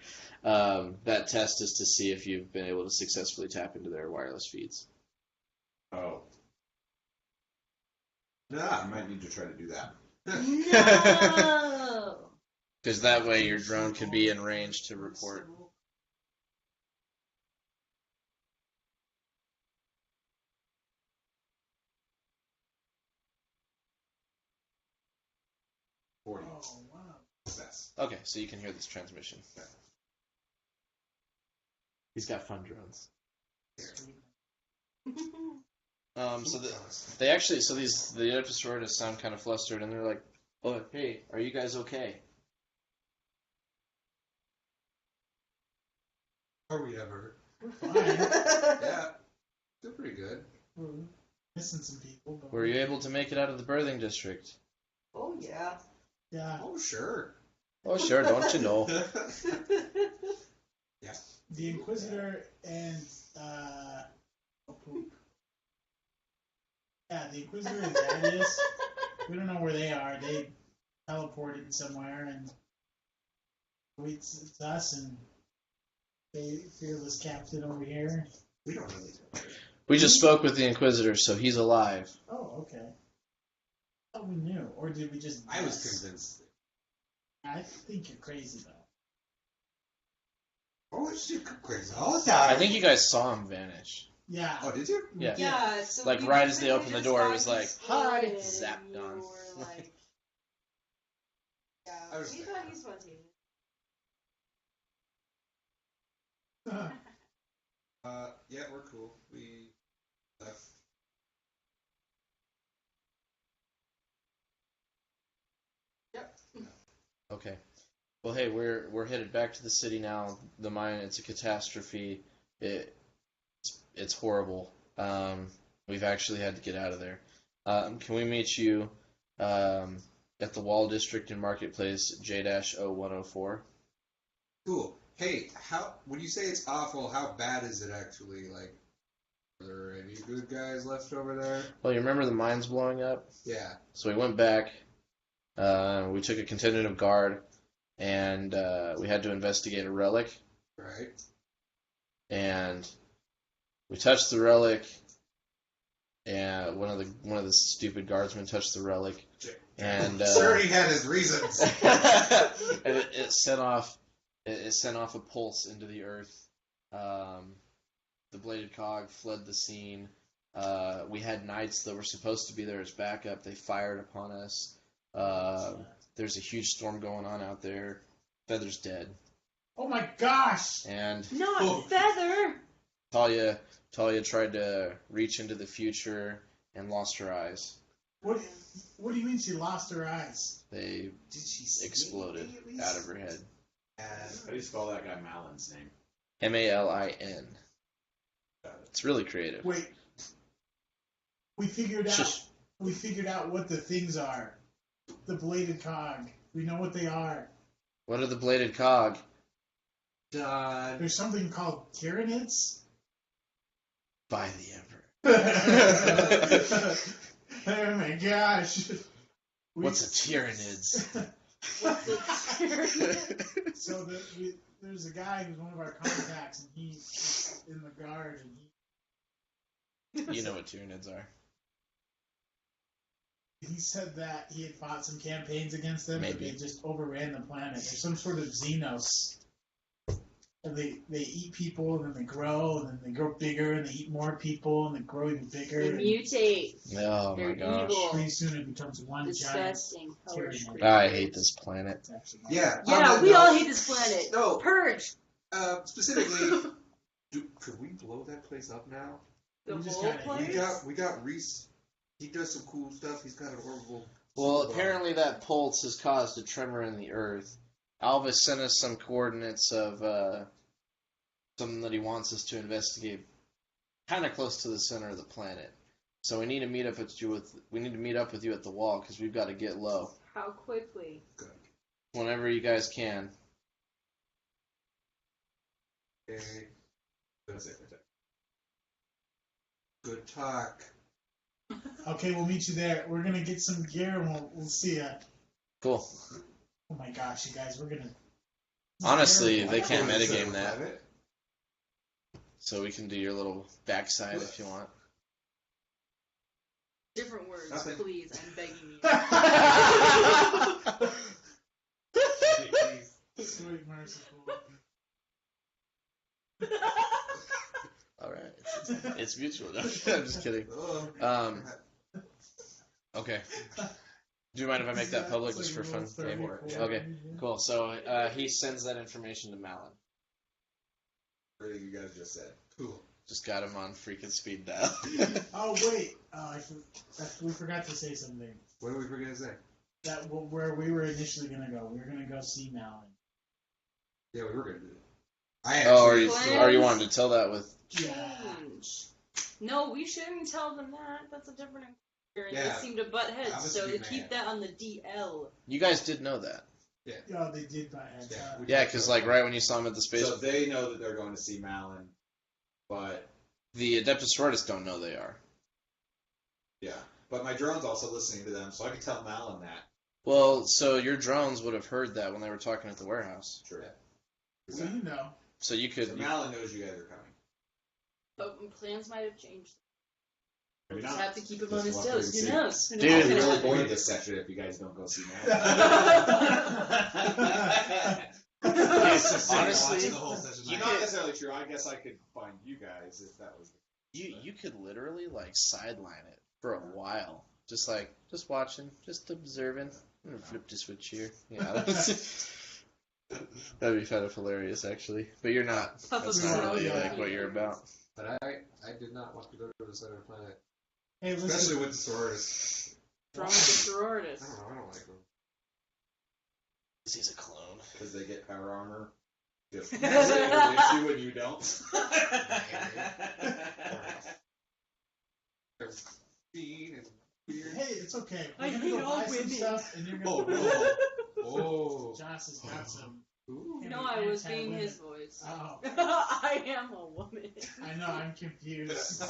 That test is to see if you've been able to successfully tap into their wireless feeds. Oh. Nah, I might need to try to do that. No. Because that way your drone could be in range to report. Oh wow. Success. Okay, so you can hear this transmission. He's got fun drones. So they actually, so the Adeptus Sororitas sound kind of flustered, and they're like, "Oh, hey, are you guys okay?" Are we ever? We're fine. Yeah. They're pretty good. We're missing some people, but Were you able to make it out of the birthing district? Oh, yeah. yeah, Oh, sure. Oh, sure, don't you know? the Inquisitor and oh, poop. Yeah, the Inquisitor and Thaddeus. We don't know where they are. They teleported somewhere, and it's us and the fearless captain over here. We don't really know. We just spoke with the Inquisitor, so he's alive. Oh, okay. Oh, we knew, or did we just? I was guess? convinced. I think you're crazy though. Oh, she's crazy all the time. I think you guys saw him vanish. Yeah. Oh, did you? Yeah. Yeah, so Like, we right as they basically opened the just door, it got was like, exploded, "Hi," and zapped you on. were like, yeah, I was we there. thought he spontaneous. Yeah, we're cool. We left. Yep. Okay. Well, hey, we're headed back to the city now. The mine, it's a catastrophe. It's horrible. We've actually had to get out of there. Can we meet you at the Wall District in Marketplace, J-0104? Cool. Hey, when you say it's awful, how bad is it actually? Like, are there any good guys left over there? Well, you remember the mines blowing up? Yeah. So we went back. We took a contingent of guard, and we had to investigate a relic. Right. And we touched the relic, and one of the stupid guardsmen touched the relic, and Sure, he had his reasons. and it sent off a pulse into the earth. The bladed cog fled the scene. We had knights that were supposed to be there as backup. They fired upon us. There's a huge storm going on out there. Feather's dead. Oh my gosh! And Not Feather! Talia tried to reach into the future and lost her eyes. What do you mean she lost her eyes? They Did she see exploded anything at least? out of her head. How do you spell that guy Malin's name? Malin. It's really creative. Wait. We figured out. Shush. We figured out what the things are. The bladed cog. We know what they are. What are the bladed cog? Done. There's something called tyrannids. By the Emperor. Oh my gosh. What's a tyrannids? So there's a guy who's one of our contacts, and he's in the guard, and You know what tyrannids are. he said that he had fought some campaigns against them, but Maybe. they just overran the planet. They're some sort of xenos. And they eat people, and then they grow, and then they grow bigger, and they eat more people, and they grow even bigger. They mutate. Oh They're my gosh. evil. Pretty soon it becomes one Disgusting. giant Hellish tyrannid. I hate this planet. It's actually not Yeah. bad. Yeah, we all hate this planet. No. Purge. Specifically, could we blow that place up now? The We just whole gotta place. hate We got Reese. He does some cool stuff. He's got an horrible. Well, apparently that pulse has caused a tremor in the earth. Alvis sent us some coordinates of something that he wants us to investigate, kind of close to the center of the planet. So we need to meet up with you at the wall because we've got to get low How quickly? whenever you guys can. Okay. Good talk. Okay, we'll meet you there. We're gonna get some gear, and we'll see ya. Cool. Oh my gosh, you guys, we're gonna. Honestly, Terrible. they can't Cool. metagame that, so we can do your little backside if you want. Different words, Nothing. please. I'm begging you. Sweet, merciful. All right, it's mutual. No, I'm just kidding. Okay. Do you mind if I make that public just for fun? Maybe? Okay, cool. So he sends that information to Malin. Everything you guys just said. Cool. Just got him on freaking speed dial. Oh wait, we forgot to say something. What did we forget to say? That where we were initially gonna go. We were gonna go see Malin. Yeah, we were gonna do it. Oh, are you wanting to tell that with? Yeah. Change. No, we shouldn't tell them that. That's a different encounter. And Yeah. they seem to butt heads, Alvis so would to be keep mad. that on the DL. You guys did know that. Yeah, they did buy heads. Yeah, we Yeah, talked because about like that. right when you saw him at the space, So they know that they're going to see Malin, but the Adeptus Sororitas don't know they are. yeah. But my drone's also listening to them, so I can tell Malin that. Well, so your drones would have heard that when they were talking at the warehouse. True. So you know. So you could. So Malin knows you guys are coming. But plans might have changed. Maybe Just not. have to keep him Just on his walk toes. through Who and knows? Who knows Dude, what's I'll be gonna really happen. bored this session if you guys don't go see Honestly, Watching the whole session. you Not could- necessarily true. I guess I could find you guys if that was. You could literally like sideline it for a while, just watching, just observing. I'm gonna flip the switch here. Yeah, that'd be kind of hilarious actually. But you're not. Puff That's of not smoke. really like what you're about. But I did not want to go to the center of the planet. Hey, listen. Especially with the Sororitas. What's wrong with the sororitas? I don't know, I don't like them. He's a clone. Because they get power armor. Just you and you don't. They're mean and weird. Hey, it's okay. I We're gonna hate go all buy some women. stuff, and you're Oh, gonna. no. Oh. Josh has got some. Ooh. No, I was being anti-women. his voice. Oh, I am a woman. I know. I'm confused.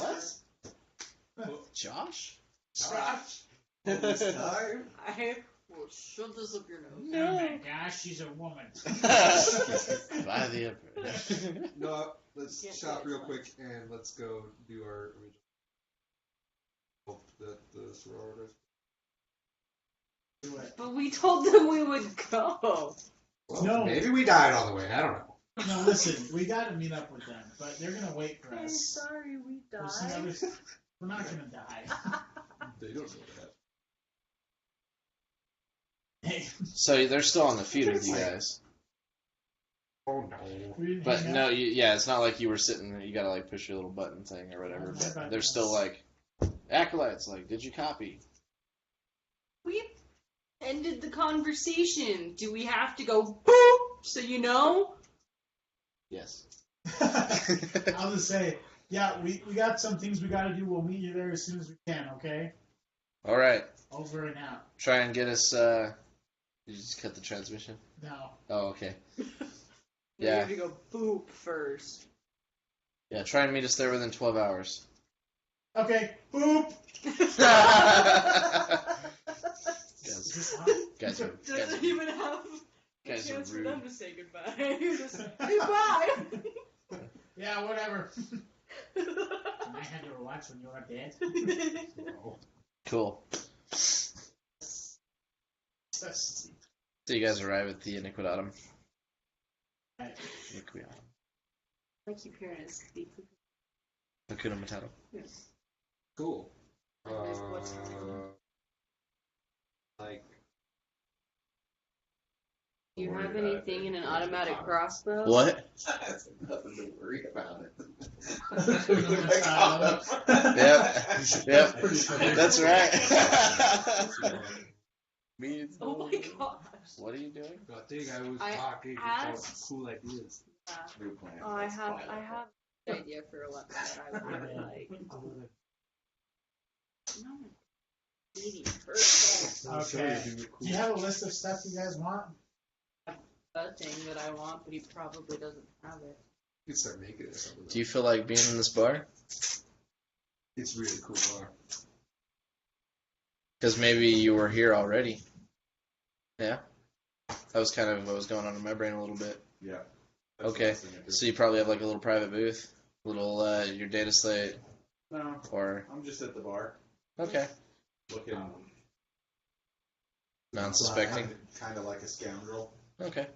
What? Josh? Josh. This time? I will shove this up your nose. Oh my gosh, she's a woman. By the Emperor. No, let's Yeah, shop yeah, real it's quick and let's go do our original. Hope that the Sororitas. Do it. But we told them we would go. Well, No. maybe we died on the way. I don't know. No, listen. We got to meet up with them, but they're gonna wait for I'm us. sorry we There's some died. other- We're not gonna die. They don't know that. Hey, So they're still on the feed with you guys. Oh no. we didn't But hang no, out. it's not like you were sitting there. You gotta like push your little button thing or whatever. Oh, my But they're still goodness. like acolytes. Like, did you copy? We ended the conversation. Do we have to go boop so you know? Yes. I'll just say, yeah, we got some things we got to do. We'll meet you there as soon as we can. Okay. All right. Over and out. Try and get us. Did you just cut the transmission? No. Oh, okay. We Yeah. have to go boop first. Yeah. Try and meet us there within 12 hours. Okay. Boop. Guys, Is this on? guys are Doesn't even have a guys are chance for rude. them to say goodbye. Just, hey, bye. Yeah, whatever. Can I have your watch when you're dead? Cool. Yes. So you guys arrive at the Iniquidatum. Right. Iniquidatum. I keep hearing it speak. Hakuna Matata. Yes. Cool. What's happening? Like. Do you Don't have worry about anything it. in an automatic crossbow? What? That's nothing to worry about it. Yep. That's right. Me too. Oh my gosh. What are you doing? I think I was I talking asked- about cool ideas. Yeah. New plan. Oh, I That's have fine. an idea for a weapon that I would like. No, 80%. Okay. Do you have a list of stuff you guys want? A thing that I want, but he probably doesn't have it. You could start making it or something. Do you feel like being in this bar? It's really cool bar. Because maybe you were here already. Yeah? That was kind of what was going on in my brain a little bit. Yeah. That's Okay. what I was thinking, too. So you probably have like a little private booth, little your data slate, No, or I'm just at the bar okay, looking non-suspecting. kind of like a scoundrel. Okay,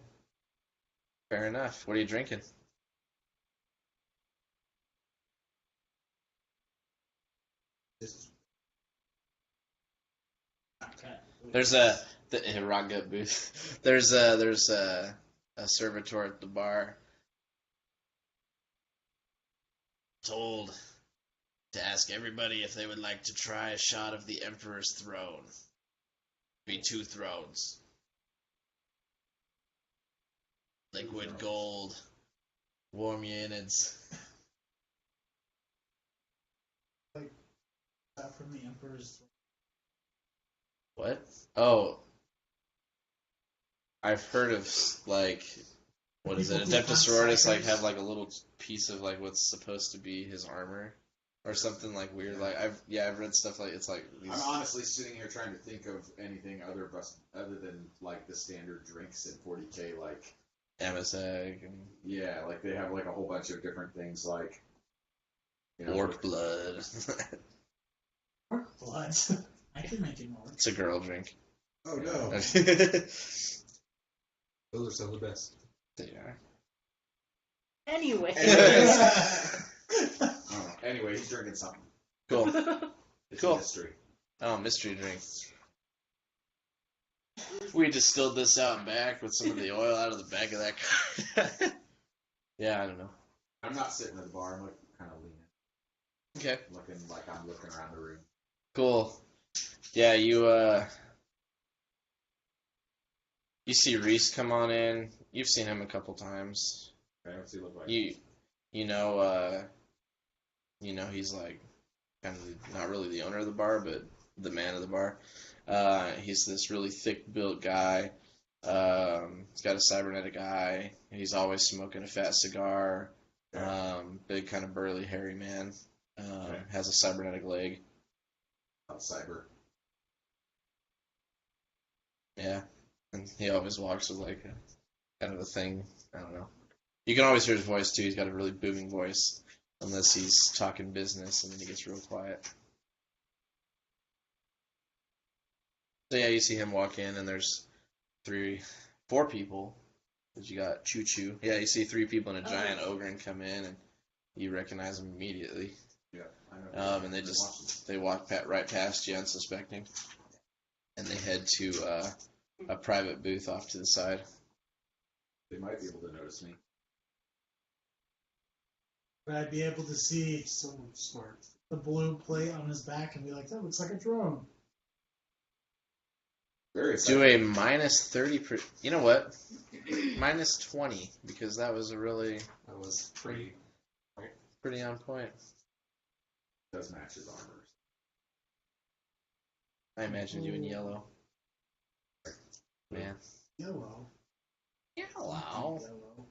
fair enough. What are you drinking? Just Okay. There's the rock gut booth. There's a servitor at the bar. Told to ask everybody if they would like to try a shot of the Emperor's throne. Be 2 thrones. Liquid gold. Warm your innards. from the Emperor's. What? Oh, I've heard of like, what is it? People who Adeptus hunt Sororitas like psychers? have like a little piece of like what's supposed to be his armor, or something like weird. Like I've read stuff like it's like these. I'm honestly sitting here trying to think of anything other than like the standard drinks in 40k, like Amazag and yeah, like they have like a whole bunch of different things, like orc blood. Orc blood. I can make it more. It's a girl drink. Oh no, They those are some of the best. are. Anyway. Anyway, he's drinking something. Cool. It's Cool. a mystery. Oh, mystery drink. We distilled this out back with some of the oil out of the back of that car. Yeah, I don't know. I'm not sitting at the bar. I'm like kind of leaning, Okay. looking like I'm looking around the room. Cool. Yeah, you see Reese come on in. You've seen him a couple times. Okay, what's he look like? You know he's like kind of not really the owner of the bar, but the man of the bar. He's this really thick-built guy. He's got a cybernetic eye. He's always smoking a fat cigar. Big kind of burly, hairy man. Has a cybernetic leg. Cyber. Yeah, and he always walks with like a kind of a thing. I don't know. You can always hear his voice too. He's got a really booming voice, unless he's talking business, and then he gets real quiet. So yeah, you see him walk in, and there's 4 people. Cause you got Choo Choo. Yeah, you see 3 people and a giant ogre come in, and you recognize them immediately. Yeah, I know. And they walk right past you, unsuspecting, and they head to a private booth off to the side. They might be able to notice me. But I'd be able to see so smart the blue plate on his back and be like, that looks like a drone. Very Do exciting. a minus 30. You know what? Minus 20, because that was a really That was pretty. pretty on point. Does match his armor. I imagined you in yellow. Man. Yellow. Yellow. Yellow.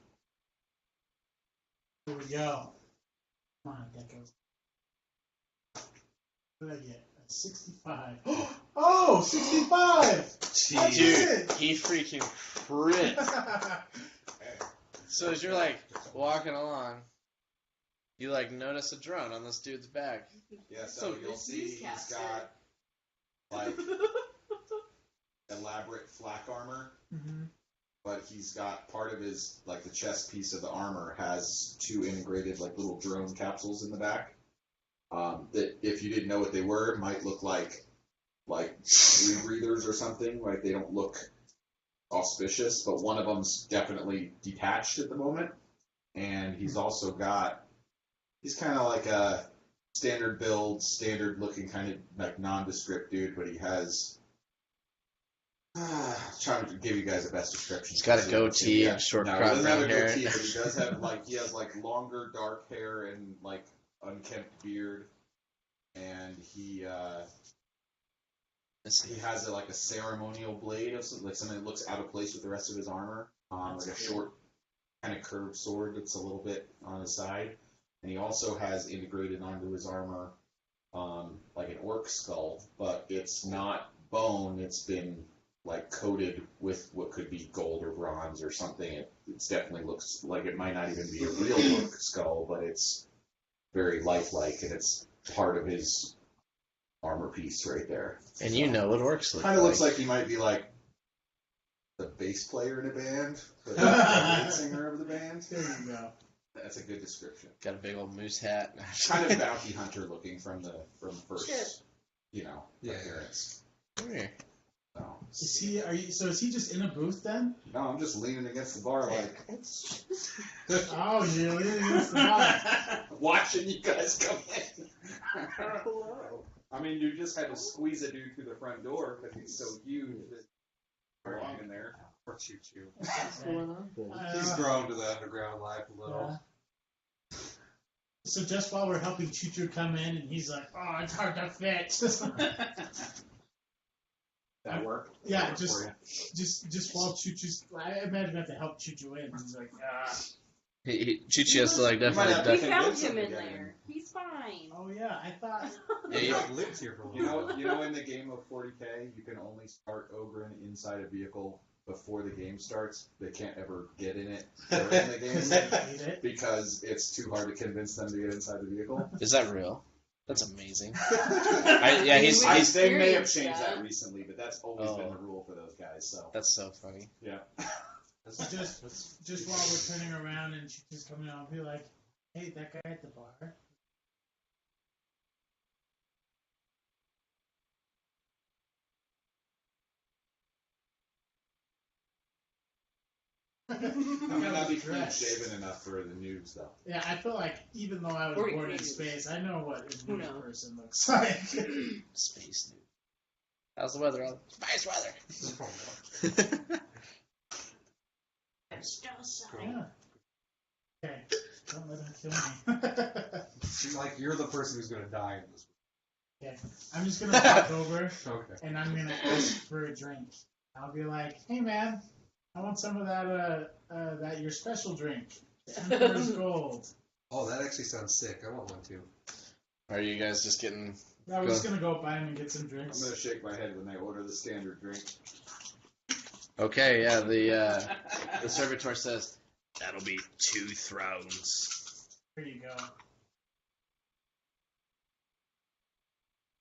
Here we go. Come on, Deco. What did I get? A 65. Oh, 65! I did Dude, it! he freaking crit. So as you're like walking along, you like notice a drone on this dude's back. Yeah, so It's a you'll see he's newscaster. got like elaborate flak armor, Mhm. but he's got part of his, like the chest piece of the armor has 2 integrated like little drone capsules in the back. That if you didn't know what they were, might look like rebreathers or something. Like they don't look auspicious, but one of them's definitely detached at the moment, and he's also got. He's kind of like a standard build, standard looking kind of like nondescript dude, but he has. Trying to give you guys the best description. He's got a goatee and short No, he crop doesn't have a brown hair. goatee, but he does have like longer dark hair and like unkempt beard, and he has like a ceremonial blade of like something that looks out of place with the rest of his armor, like a short kind of curved sword that's a little bit on his side, and he also has integrated onto his armor like an orc skull, but it's not bone. It's been like coated with what could be gold or bronze or something. It definitely looks like it might not even be a real orc skull, but it's very lifelike, and it's part of his armor piece right there. And you know what orcs look Kind of looks like he might be like the bass player in a band, but not the lead singer of the band. There you go. That's a good description. Got a big old moose hat. Kind of bounty hunter looking from first, Shit. Yeah. appearance. Come here. So, Is he? So is he just in a booth then? no, I'm just leaning against the bar like Oh, you're leaning against the bar. watching you guys come in. I mean, you just had to squeeze a dude through the front door because he's so huge that you're in there. Or Choo Choo. Uh, He's grown to the underground life a little. So just while we're helping Choo-Choo come in, and he's like, "Oh, it's hard to fit." That work? Yeah, That work for you? just while Choo-Choo's, I imagine I have to help Choo-Choo in. He's like, Choo-Choo has to like You might definitely have We duck. to- found convince him him in to get there. He's fine. "Oh yeah, I thought." Yeah, He you- like lives here for a little You know, in the game of 40k, you can only start Ogren inside a vehicle before the game starts. They can't ever get in it during the game Hate it. because it's too hard to convince them to get inside the vehicle. Is that real? That's amazing. He's They may have experienced changed that. that recently, but that's always been Oh. the rule for those guys. So that's so funny. yeah. So just while we're turning around and Choo-Choo's coming out, I'll be like, "Hey, that guy at the bar." I may not be clean shaven enough for the noobs though. Yeah, I feel like even though I was Or born in you. space, I know what a Who new knows? person looks like. Space dude. How's the weather? Space weather. Yeah. Okay, don't let him kill me. She's like, you're the person who's gonna die in this. Okay, I'm just gonna walk over Okay. and I'm gonna ask for a drink. I'll be like, "Hey man, I want some of that your special drink, the Emperor's Gold." Oh, that actually sounds sick. I want one too. Are you guys just getting? I was just gonna go by him and get some I'm drinks. gonna shake my head when they order the standard drink. Okay, yeah. The servitor says that'll be 2 thrones. Here you go.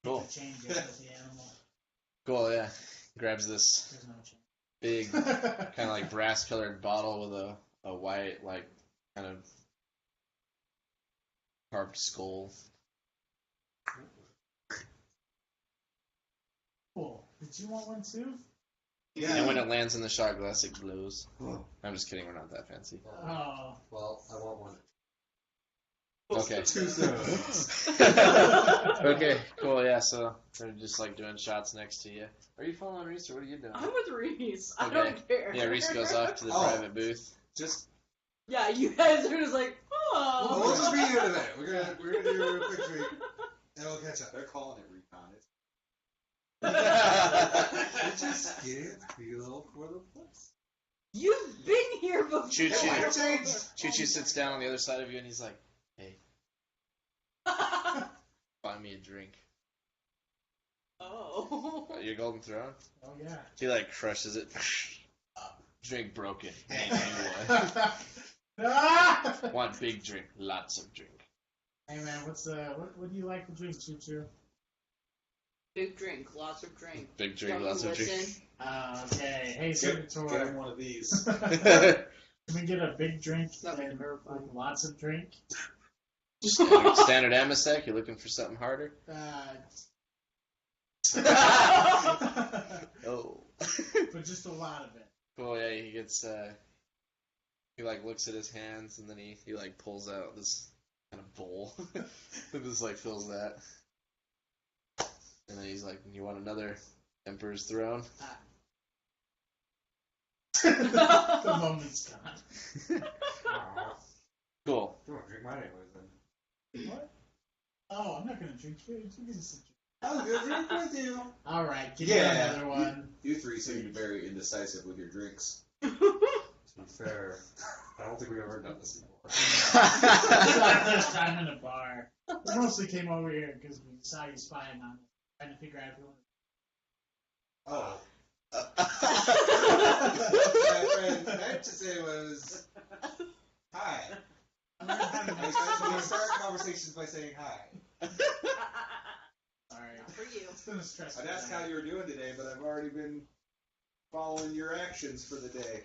Cool. Change it with the animal. Cool. Yeah. Grabs this There's no change. big kind of like brass-colored bottle with a white like kind of carved skull. Cool. Did you want one too? And when it lands in the shot glass, it glows. Oh. I'm just kidding. We're not that fancy. Oh. Well, I want one. Okay. 2 thrones. Okay. Cool. Yeah. So they're just like doing shots next to you. Are you following Reese or what are you doing? I'm with Reese. I Okay. don't care. Yeah. Reese goes off to the Oh. private booth. Just Yeah, you guys are just like, oh. we'll just be here today. We're gonna do a real quick drink, and we'll catch up. They're calling it recon. We're just getting a feel for the place. You've been here before. Choo Choo. Yeah, change. Choo Choo sits down on the other side of you and he's like, "Hey, buy me a drink." Oh. Your golden throne. Oh yeah. He like crushes it. Drink broken. One. Ah! Want big drink. Lots of drink. Hey man, what do you like to drink, Choo Choo? Big drink, lots of drink. Big drink. Don't Lots you of drink. listen? Okay. Hey, Get him Servitor. one of these. Can we get a big drink Not and terrifying. with lots of drink? Standard Amasec. You looking for something harder? Oh. But just a lot of it. Cool. Yeah. He gets. He like looks at his hands and then he like pulls out this kind of bowl and just like fills that. And then he's like, "You want another Emperor's throne?" The moment's gone. Cool. You want to drink mine anyways then? What? Oh, I'm not gonna drink yours. You can just drink. I'll go drink with you. All right, give Yeah. me another one. You three seem to be very indecisive with your drinks. To be fair, I don't think we've ever done this before. This is our first time in a bar. We mostly came over here because we saw you spying on us, trying to figure out if we want Oh. to. What I meant to say was, hi. I'm gonna have a I nice we drink. start conversations by saying hi. Sorry. For you. It's been a stressful I'd ask day. how you were doing today, but I've already been following your actions for the day.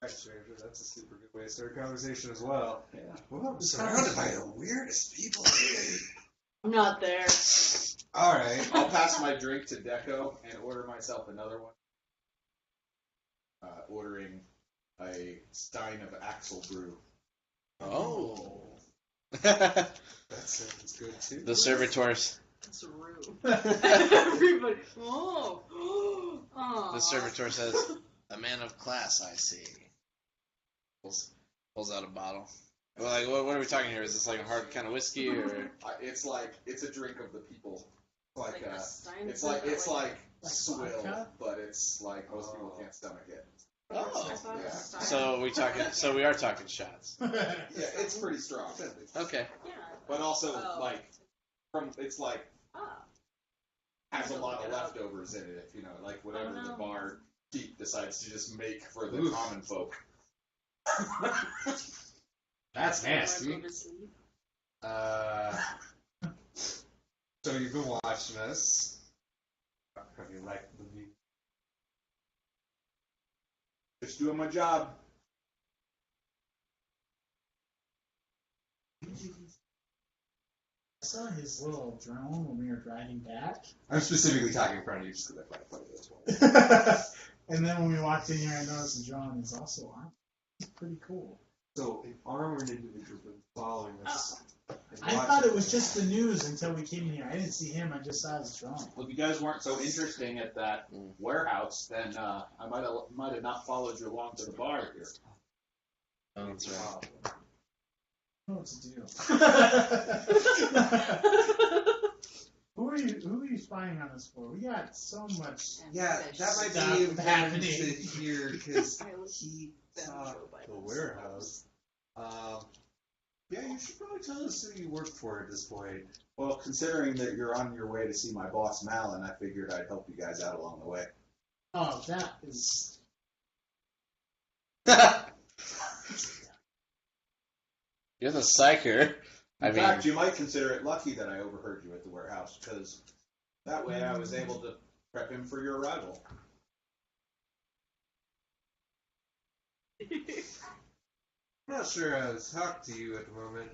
Right, stranger. That's a super good way to start a conversation as well. Yeah. Well, I'm surrounded by the weirdest people today. I'm not there. Alright. I'll pass my drink to Deco and order myself another one. Ordering a stein of Axel brew. Oh. That sounds good too. The servitors. That's rude. Everybody. Oh. Aw. The servitor says, "A man of class, I see." Pulls out a bottle. Well, like, what are we talking here? Is this like a hard kind of whiskey or? It's a drink of the people. Like a Steinfeld It's like Like swill, vodka? but it's like most people can't stomach it. I thought it was yeah. Steinfeld. So we are talking shots. Yeah, it's pretty strong. Okay. Yeah. But also Oh. it's like Ah. has a Look lot of it up. leftovers in it, if you know, like whatever Oh, no. the bar geek decides to just make for the Oof. common folk. That's Wanna nasty. go to sleep? So you've been watching us. Have you liked the view? Just doing my job. I saw his little drone when we were driving back. I'm specifically talking in front of you just because I find it funny as well. And then when we walked in here, I noticed the drone is also on. It's pretty cool. So an armored individual been following us. and I watching thought it was us. just the news until we came in here. I didn't see him. I just saw his drone. Well, if you guys weren't so interesting at that warehouse, then I might have not followed you along to the bar here. Oh, that's right. I don't know what to do. Who are you spying on us for? We got so much. Yeah, that might Stuff be important happening. to hear because he Them saw Joe Biden. the warehouse. Yeah, you should probably tell us who you work for at this point. Well, considering that you're on your way to see my boss Malin, I figured I'd help you guys out along the way. Oh, that is. You're the psycher. In fact, you might consider it lucky that I overheard you at the warehouse, because that way I was able to prep him for your arrival. I'm not sure I was talking to you at the moment.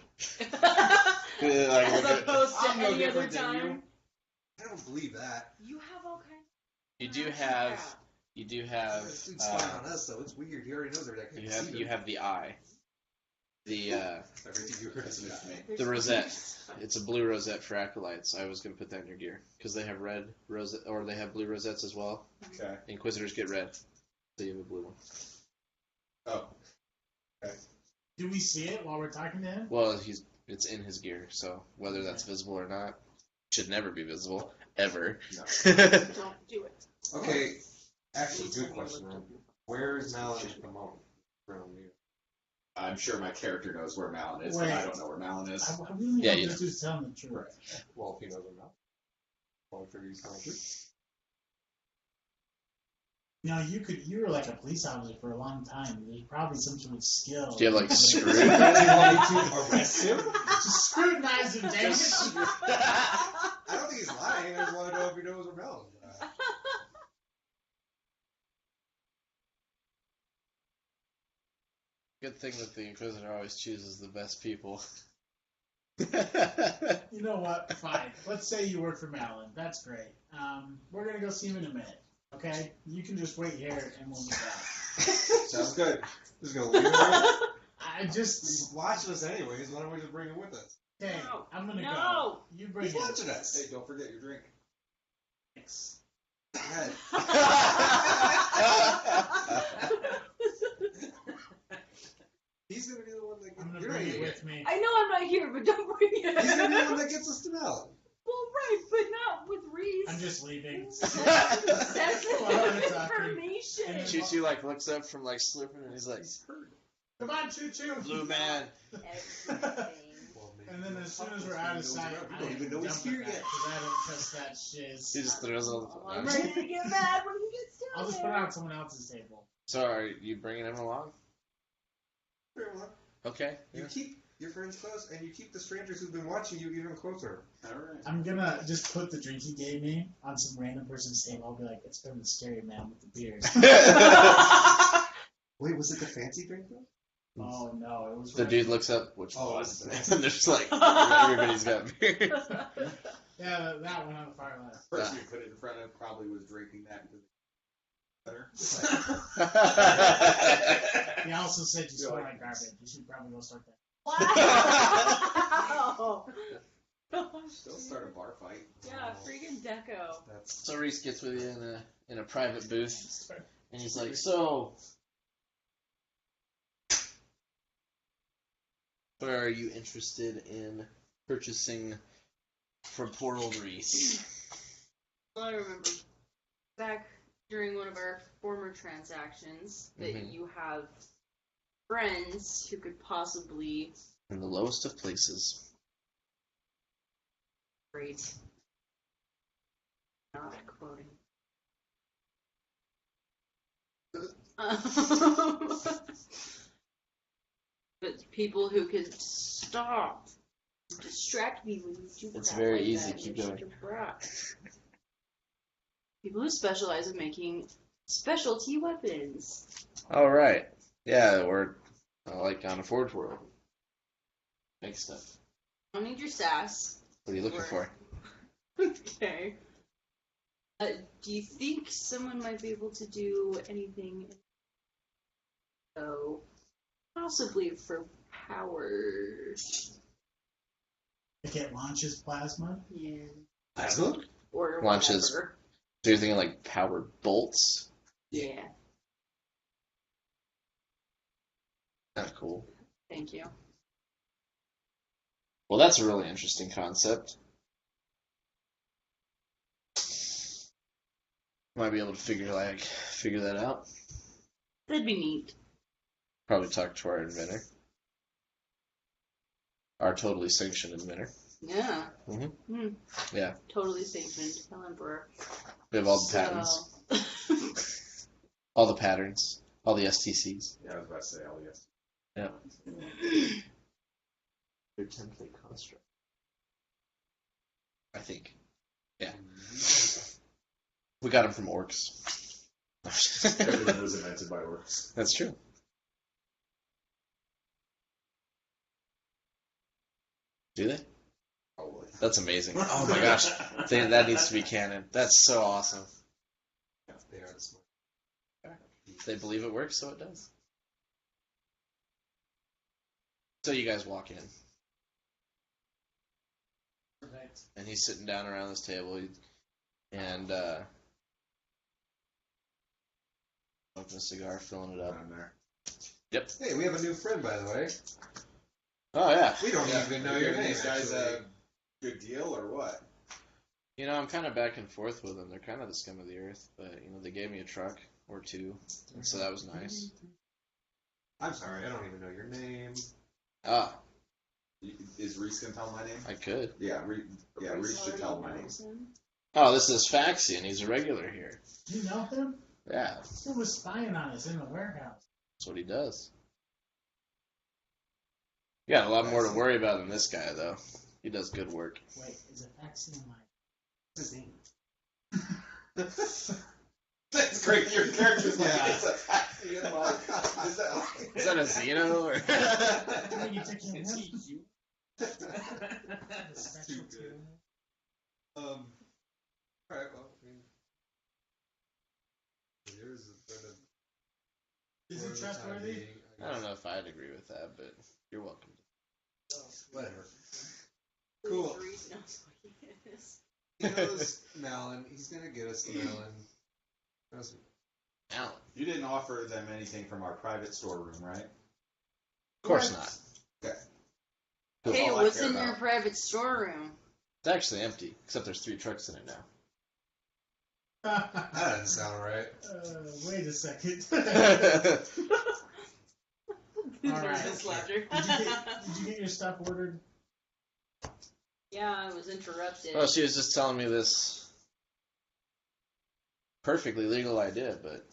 As opposed to I'm no any other different than you. time. I don't believe that. You have all kinds. You do have. You do have. This dude's spying on us, though. It's weird. He already knows everything. You have the eye. The Everything you heard is me. the rosette. It's a blue rosette for acolytes. I was gonna put that in your gear because they have red rosette or they have blue rosettes as well. Okay. Inquisitors get red, so you have a blue one. Oh. Do we see it while we're talking to him? Well, it's in his gear, so whether that's visible or not, should never be visible ever. Don't do it. Okay, actually, good question. Then. Where is Malin at the moment? From you. I'm sure my character knows where Malin is, but I don't know where Malin is. I really Yeah, hope you this dude's telling the truth. Well, if he knows or not. Well, I figure he's telling the truth. You know, you were like a police officer for a long time. There's probably some sort of skill. Do you have like screw? Do you want me to arrest him? Just scrutinize him, damn it. I don't think he's lying. I just want to know if he knows where Malin is. Good thing that the Inquisitor always chooses the best people. You know what? Fine. Let's say you work for Malin. That's great. We're gonna go see him in a minute. Okay? You can just wait here and we'll move out. Sounds good. Just gonna leave him there? I just. He's watching us anyways. Why don't we just bring him with us? Okay, No. I'm gonna No. go. You bring He's him. watching us. Hey, don't forget your drink. Thanks. God. He's gonna be the one that I'm gonna gets bring it with me. I know I'm not here, but don't bring it. He's gonna be the one that gets us to Malin. Well, right, but not with Reese. I'm just leaving. Sensitive Well, we're talking. information. Choo Choo like looks up from like slurping and he's like, Come on, Choo Choo. "Blue man." And then as soon as we're out of sight, we I don't even know he's here yet. because I don't trust that shiz. He just throws all I'm the. ready to get mad when he gets down I'll just put there. it on someone else's table. So are you bringing him along? Okay. You keep your friends close, and you keep the strangers who've been watching you even closer. Alright. I'm gonna just put the drink he gave me on some random person's table. I'll be like, it's from the scary man with the beard. Wait, was it the fancy drink though? Oh no, it was The dude looks up, which Oh, one? it's And there's like everybody's got beard. Yeah, that one on the far left. Person you put it in front of probably was drinking that because better. He also said you smell like garbage. You should probably go start that. Wow. Still start a bar fight. Yeah, freaking deco. That's So Reese gets with you in a private booth, and he's like, "So, Or are you interested in purchasing from poor old Reese? Well, I remember back during one of our former transactions that Mhm. you have friends who could possibly. In the lowest of places. Great. Not quoting. But people who could stop, distract me when you do It's crap very like easy. that. Keep You're going. such a brat. People who specialize in making specialty weapons. All right. Yeah, we're like on a forgeworld. Make stuff. I don't need your sass. What are you looking for? Okay. Do you think someone might be able to do anything? So, possibly for power. Like it launches plasma. Yeah. Plasma? Or Launches. whatever. So you're thinking like powered bolts? Yeah. Kind of cool. Thank you. Well, that's a really interesting concept. Might be able to figure that out. That'd be neat. Probably talk to our inventor. Our totally sanctioned inventor. Yeah. Mhm. Yeah. Totally sanctioned. Tell Emperor. We have all the patents. All the patterns. All the STCs. Yeah, I was about to say, oh yes. Yeah. Their template construct. I think. Yeah. We got them from orcs. Everything was invented by orcs. That's true. Do they? Probably. That's amazing. Oh my gosh. That needs to be canon. That's so awesome. They are the smart. They believe it works, so it does. So you guys walk in, Perfect. and he's sitting down around this table, and smoking a cigar, filling it up. Down there. Yep. Hey, we have a new friend, by the way. Oh yeah. We don't Yeah, even know are you your giving name. these guys actually. a good deal or what? You know, I'm kind of back and forth with them. They're kind of the scum of the earth, but you know, they gave me a truck or two, and so that was nice. I'm sorry, I don't even know your name. Ah, Is Reese gonna tell my name? I could. Yeah, Reese should tell my name. Oh, this is Faxian. He's a regular here. Do you know him? Yeah, He was spying on us in the warehouse. that's what he does. You got a lot more to worry about than this guy, though. He does good work. Wait, is it vaccine like? What's his name? That's great. Your character's like, Yeah. it's a is that Is that a Xeno? Or? I think you took him It's in. you. The special Too good. tool. Alright, well, I mean, here's a bit of Is he trustworthy? I don't know if I'd agree with that, but you're welcome. Whatever. Cool. Reese knows what he is. He knows Malin. He's gonna get us to Malin. Knows- Alan. You didn't offer them anything from our private storeroom, right? Of course not. Okay. Cool. Hey, all I what's care in your about. private storeroom? It's actually empty, except there's 3 trucks in it now. That doesn't sound right. Wait a second. Nervous laughter. Did you get your stuff ordered? Yeah, I was interrupted. Well, she was just telling me this perfectly legal idea, but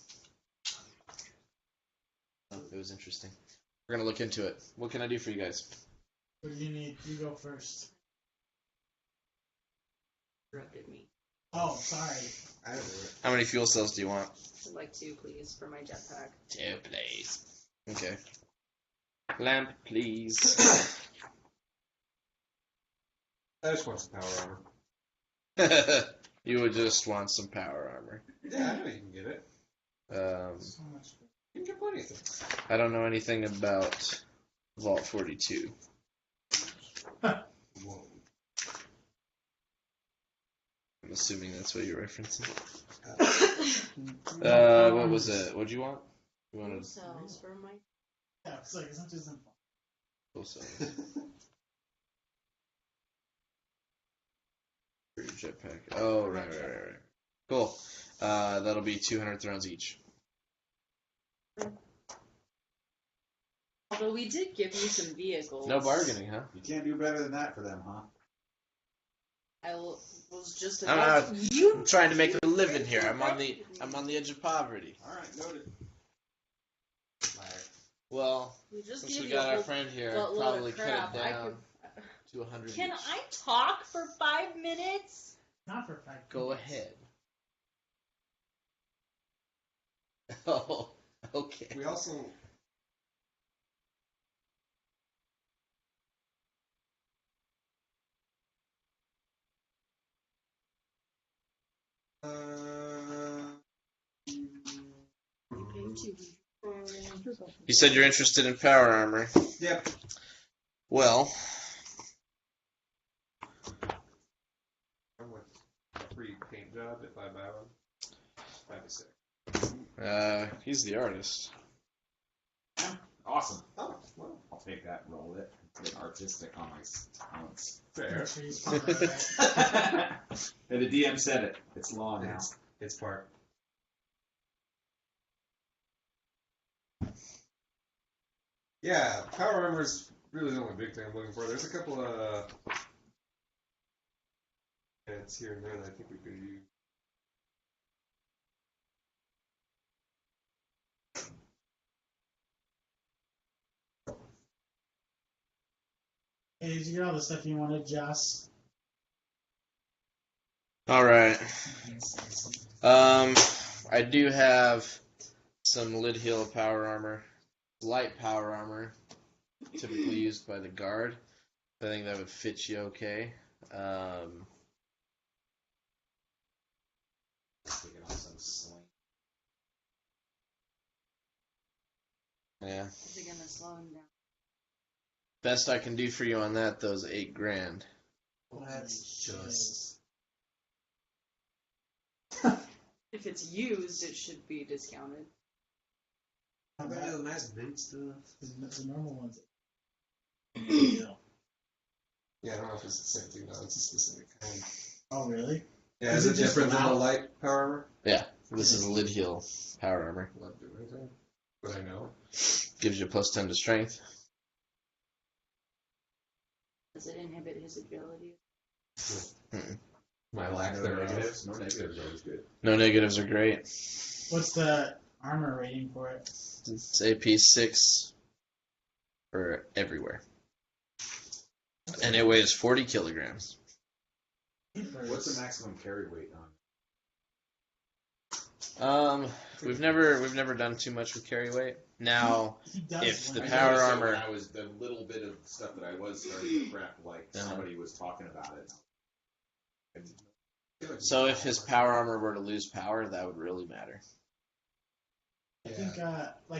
it was interesting. We're gonna look into it. What can I do for you guys? What do you need? You go first. Interrupted me. Oh, sorry. I don't know. How many fuel cells do you want? I'd like 2, please, for my jetpack. 2, please. Okay. Lamp, please. I just want some power armor. You would just want some power armor. Yeah, I know you can get it. So much. You can get plenty of things. I don't know anything about Vault 42. Whoa. I'm assuming that's what you're referencing. Uh, What was it? What'd you want? You wanted Cells for my. Yeah, it's like as much as I'm. Full size. Jetpack. Oh, right. Cool. That'll be 200 thrones each. Although we did give you some vehicles. No bargaining, huh? You can't do better than that for them, huh? I was just I'm about not- you. I'm trying to make a living here. I'm on the edge of poverty. All right, noted. Liar. Well, We just since gave we you a got our whole friend here, buttload probably of cut crap. it I down could- to 100 Can each. I talk for 5 minutes? Not for 5 Go minutes. ahead. Oh, okay. We also. You said you're interested in power armor. Yep. Well, I'm with a free paint job if I buy one. That'd be sick. he's the artist. Awesome. Oh, well. I'll take that and roll it. Get artistic on my talents. Fair. Make sure you spell it right. And the DM said it. It's law now. It's part. Yeah, power armor is really the only big thing I'm looking for. There's a couple of heads here and there that I think we could use. Hey, did you get all the stuff you wanted, Joss? All right. I do have some lid heel power armor, light power armor, typically used by the guard. I think that would fit you okay. Taking on some sling. Yeah. They're gonna slow him down. Best I can do for you on that, though, is $8,000. Well, that's just. If it's used, it should be discounted. How about the nice big stuff? The normal ones. Yeah, I don't know if it's the same thing though. It's a specific kind. Oh, really? Yeah, Is is it it just different than the loud? light power armor? This is lid heel power armor. Not do anything. But I know. Gives you plus 10 to strength. Does it inhibit his agility? My lack No thereof. negatives. No negatives are always good. No negatives are great. What's the armor rating for it? It's AP 6 for everywhere. And it weighs 40 kilograms. What's the maximum carry weight on? We've never done too much with carry weight. Now, He does if the when I power noticed that armor- When I was the little bit of stuff that I was starting to prep, like Uh-huh. somebody was talking about it. so if his power armor were to lose power, that would really matter. I think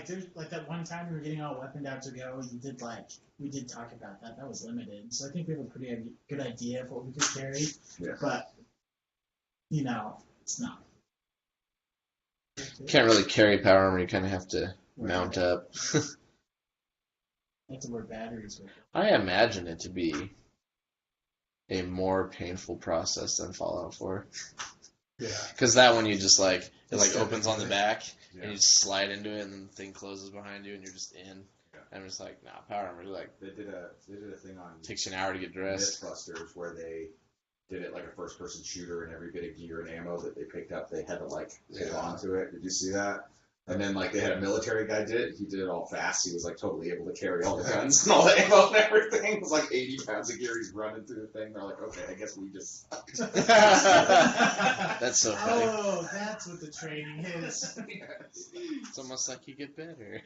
there's that one time we were getting all weaponed out to go. We did talk about that. That was limited. So I think we have a pretty good idea of what we could carry. Yeah. But it's not. Can't really carry power armor. You kind of have to mount up. That's where batteries would go. I imagine it to be a more painful process than Fallout 4. Yeah. Because that one you just it Just opens on the back Yeah. and you just slide into it and then the thing closes behind you and you're just in. Yeah. And I'm just like, nah, power armor They did a thing on takes you an hour to get dressed. Mythbusters where they did it like a first person shooter, and every bit of gear and ammo that they picked up, they had to hit onto it. Did you see that? And then they had a military guy did it. He did it all fast. He was totally able to carry all the guns and all the ammo and everything. It was 80 pounds of gear. He's running through the thing. They're like, okay, I guess we just. That's so funny. Oh, that's what the training is. It's almost like you get better.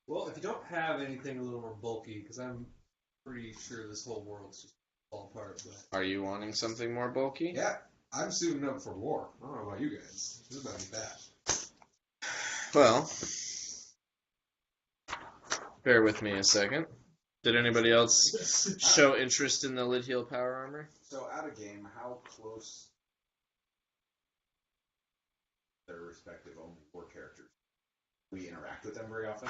Well, if you don't have anything a little more bulky, because I'm pretty sure this whole world's just fall apart. But Are you wanting something more bulky? yeah, I'm suiting up for war. I don't know about you guys. This is about to be bad. Well, bear with me a second. Did anybody else show interest in the lid heel power armor? So out of game, how close their respective only war characters? we interact with them very often.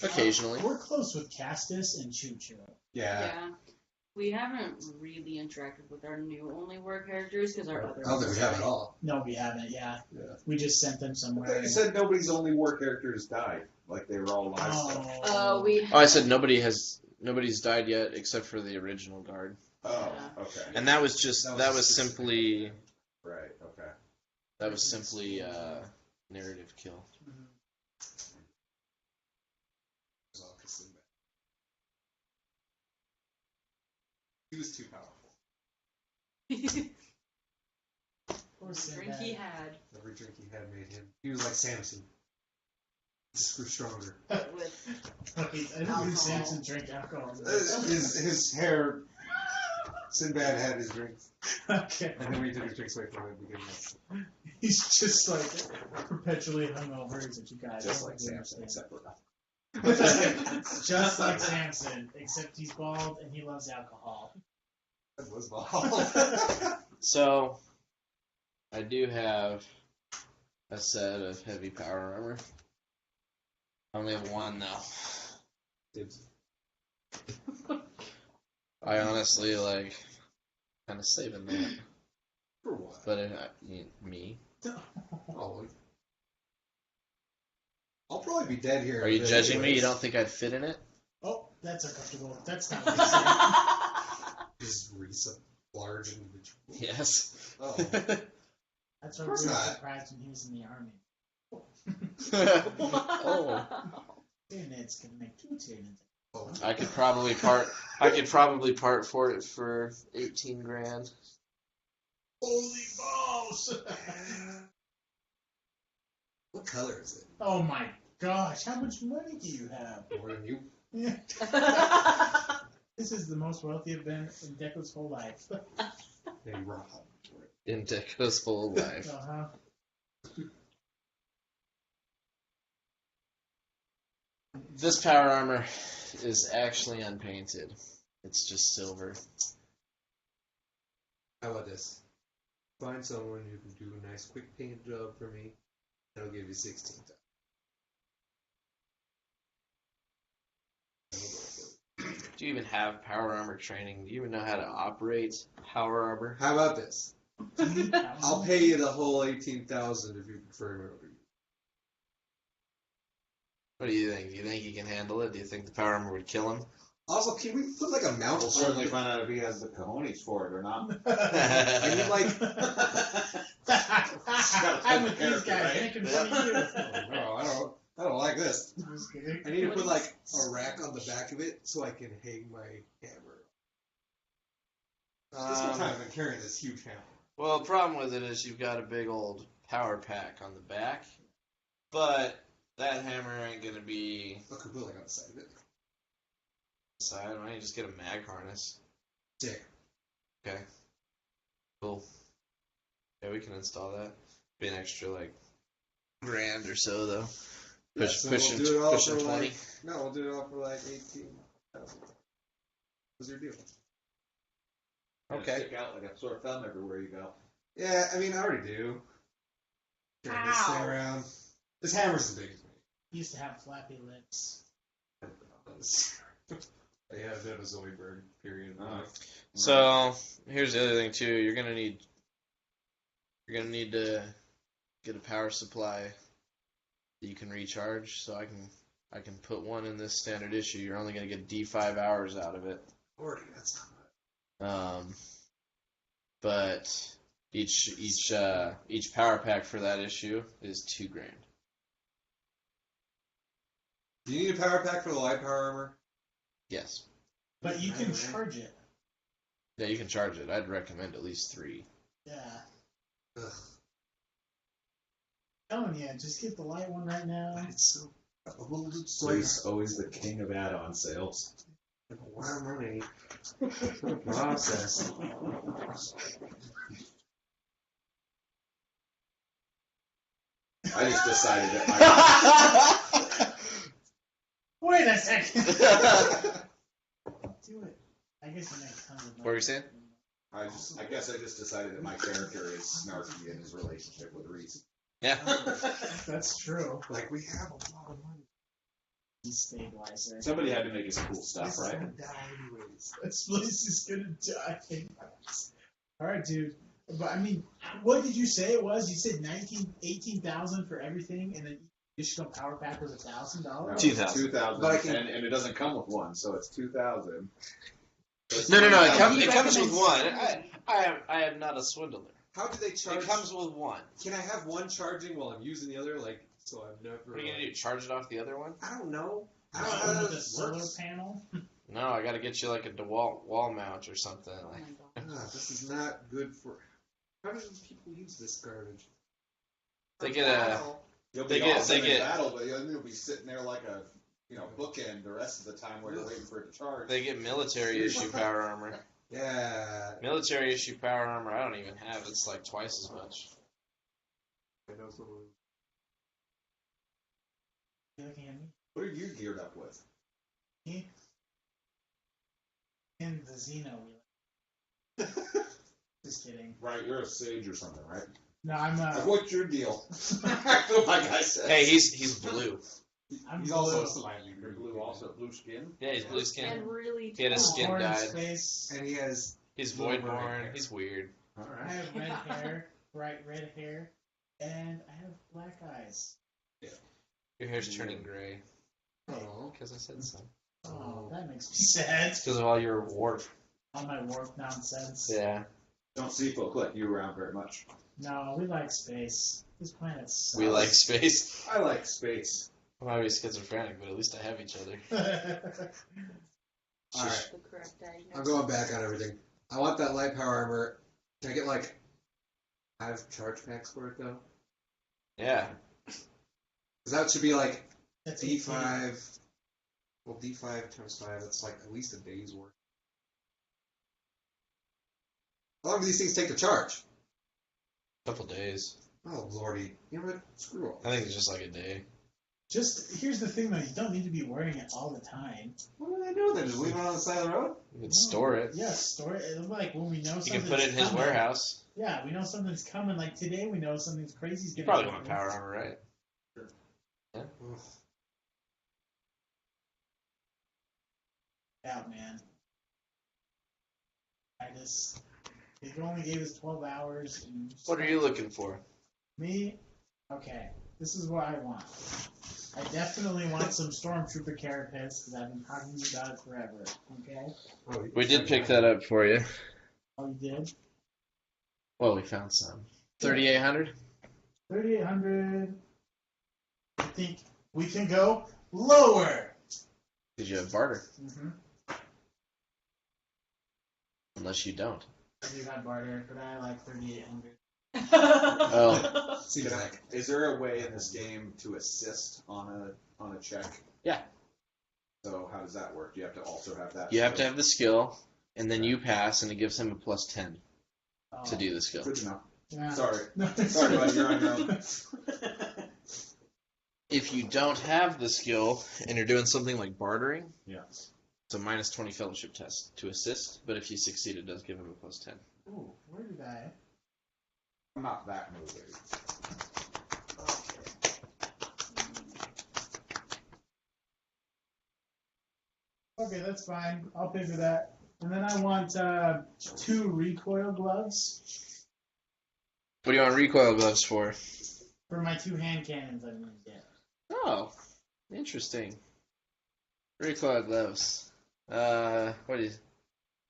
Occasionally. We're close with Castus and Choo Choo. Yeah. We haven't really interacted with our new only war characters because our other I don't think we have at all. No, we haven't. Yeah. Yeah. We just sent them I somewhere. thought you said nobody's only war characters died. Like they were all live stuff. Oh. I said nobody's died yet except for the original guard. Oh, okay. And that was just That was simply Right, okay. narrative kill. He was too powerful. Poor drink he had Every drink he had made him. He was like Samson. Just grew stronger. with Wait, I didn't Alcohol. think Samson drank alcohol. His hair. Sinbad had his drinks, Okay. and then we took his drinks away from him and gave him He's just like perpetually hungover. He's like, you guys. Just don't like really Samson, understand." except for nothing. Just like Samson, except he's bald and he loves alcohol. That was ball. So, I do have a set of heavy power armor. I only have one though. I honestly kind of saving that, For what? but me. Oh, I'll probably be dead here. Are you judging me? You don't think I'd fit in it? Oh, that's uncomfortable. That's not what he said. Just Reese, a large individual. Yes. Oh. That's why we were course not. surprised when he was in the army. Oh, Tyranids can make 2 Tyranids. Oh. I could probably part for it for 18 grand. Holy balls! What color is it? Oh my gosh, how much money do you have? More than you? Yeah. This is the most wealthy I've been in Deco's whole life. Maybe rock. In Deco's whole life. Uh-huh. This power armor is actually unpainted. It's just silver. How about this? Find someone who can do a nice quick paint job for me, and I'll give you 16 times. Do you even have power armor training? Do you even know how to operate power armor? How about this? I'll pay you the whole 18,000 if you prefer me over you. What do you think? Do you think he can handle it? Do you think the power armor would kill him? Also, can we put like a mount? We'll certainly find out if he has the cojones for it or not. I mean, like, I'm with these guys right? making fun of you. no, I don't like this. Just kidding. I need to put like a rack on the back of it so I can hang my hammer. This whole time I've been carrying this huge hammer. Well, the problem with it is you've got a big old power pack on the back, but that hammer ain't gonna be I could put like on the side of it. side. Why don't you just get a mag harness? Dick. Okay. Cool. Yeah, we can install that. Be an extra grand or so though. Yeah, Push, so pushing, we'll do it all pushing for 20. like, no, we'll do it all for like 18,000. What's your deal? Okay. Stick out like a sore thumb everywhere you go. Yeah, I mean, I already do. Carry this thing Ow. around. This hammer's as big as me. He used to have flappy lips. Yeah, a bit of a Zoidberg period. So here's the other thing too. You're gonna need to get a power supply that you can recharge. So I can put one in this standard issue. You're only gonna get D5 hours out of it. 40, that's not much. But each power pack for that issue is $2 grand. Do you need a power pack for the light power armor? Yes. But you can charge it. Yeah, you can charge it. I'd recommend at least 3. Yeah. Ugh. Telling you, just get the light one right now. It's so. It's Always the king of add-on sales. Wow, money. Process. I just decided that Wait a second. Do it. I guess you make tons of money. What were you saying? I guess I just decided that my character is snarky in his relationship with Reese. Yeah. That's true. Like, we have a lot of money. Stabilizer. Somebody had to make us cool stuff, This is right? gonna die anyways. This place is gonna die. Alright, dude. But I mean, what did you say it was? You said 18,000 for everything, and then additional power pack was $1,000? 2,000. 2,000. But I can- and it doesn't come with one, so it's 2,000. No. It You comes with recommend one. I am not a swindler. How do they charge? It comes with one. Can I have one charging while I'm using the other? Like, so I'm never. What are you gonna do? Charge it off the other one? I don't know. I don't know how With a this solar works. panel? No, I gotta get you like a wall mount or something. Oh Like, my god. This is not good for. How do people use this garbage? they get a. You'll They be get- awesome they get- in battle, but you'll be sitting there like a bookend the rest of the time while you're waiting for it to charge. They get military issue power armor. Yeah. Military issue power armor. I don't even have. It's like twice as much. I know someone. You're looking at me. What are you geared up with? Me? And the Xeno. Just kidding. Right, you're a sage or something, right? No, I'm What's your deal? Like I said. Hey, he's blue. I'm He's blue. also slightly You're blue also. Blue skin? Yeah, he's blue skin. And really He had his tall. skin Orange dyed. face. And he has. He's Blue red voidborn. hair. He's weird. I Alright. have red hair, bright red hair, and I have black eyes. Your hair's turning gray. Oh. Because I said so. Oh, that makes me sad. Because of all your warp. All my warp nonsense. Yeah. Don't see folk like you around very much. No, we like space. This planet sucks. We like space. I like space. I might be schizophrenic, but at least I have each other. Alright. The correct diagnosis. I'm going back on everything. I want that light power armor. Can I get like 5 charge packs for it though? Yeah. Because that should be like That's D5. Well, D5 times 5. That's like at least a day's worth. How long do these things take to charge? Couple days. Oh lordy! You know what? Screw all. I think it's just like a day. Just here's the thing though, you don't need to be wearing it all the time. What do I do then? Just leave it on the side of the road? You can store it. Yeah, store it. It'll be like when we know You something's can put it in his coming. warehouse. Yeah, we know something's coming. Like today, we know something's crazy's You gonna probably happen. want power armor, right? Out, man. They only gave us 12 hours. And What are you looking for? Me? Okay, this is what I want. I definitely want some Stormtrooper carapace because I've been talking to you about it forever. Okay? Oh, We did pick that up for you. Oh, you did? Well, we found some. 3,800? 3,800. I think we can go lower. Did you have barter? Mm-hmm. Unless you don't. I do have barter, but I like 3,800. Oh. Seems like Is there a way in this game to assist on a check? Yeah. So how does that work? Do you have to also have that? You have to have the skill, and then you pass, and it gives him a plus 10 Oh. to do the skill. Good to know. Yeah. Sorry. No, Sorry, buddy, you're on your own. If you don't have the skill, and you're doing something like bartering, Yeah. it's a minus 20 fellowship test to assist, but if you succeed, it does give him a plus 10. Ooh, where did I? I'm not that motivated. Okay, that's fine. I'll pay for that. And then I want 2 recoil gloves What do you want recoil gloves for? for my 2 hand cannons I'm going to get. Oh, interesting. Recoil gloves. What do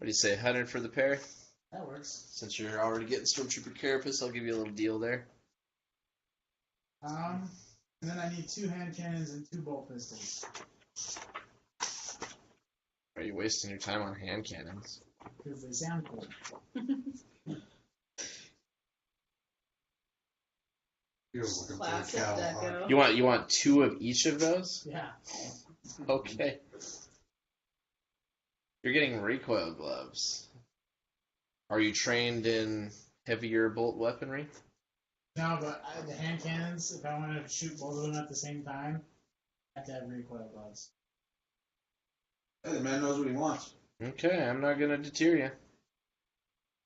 you say? 100 for the pair? That works. Since you're already getting Stormtrooper Carapace, I'll give you a little deal there. And then I need 2 hand cannons and 2 bolt pistols. Are you wasting your time on hand cannons? Because they sound cool. you're looking for Classic the cow. Deco. You want 2 of each of those? Yeah. Okay. You're getting recoil gloves. Are you trained in heavier bolt weaponry? No, but the hand cannons, if I want to shoot both of them at the same time, I have to have recoil gloves. Hey, the man knows what he wants. Okay, I'm not gonna deter you.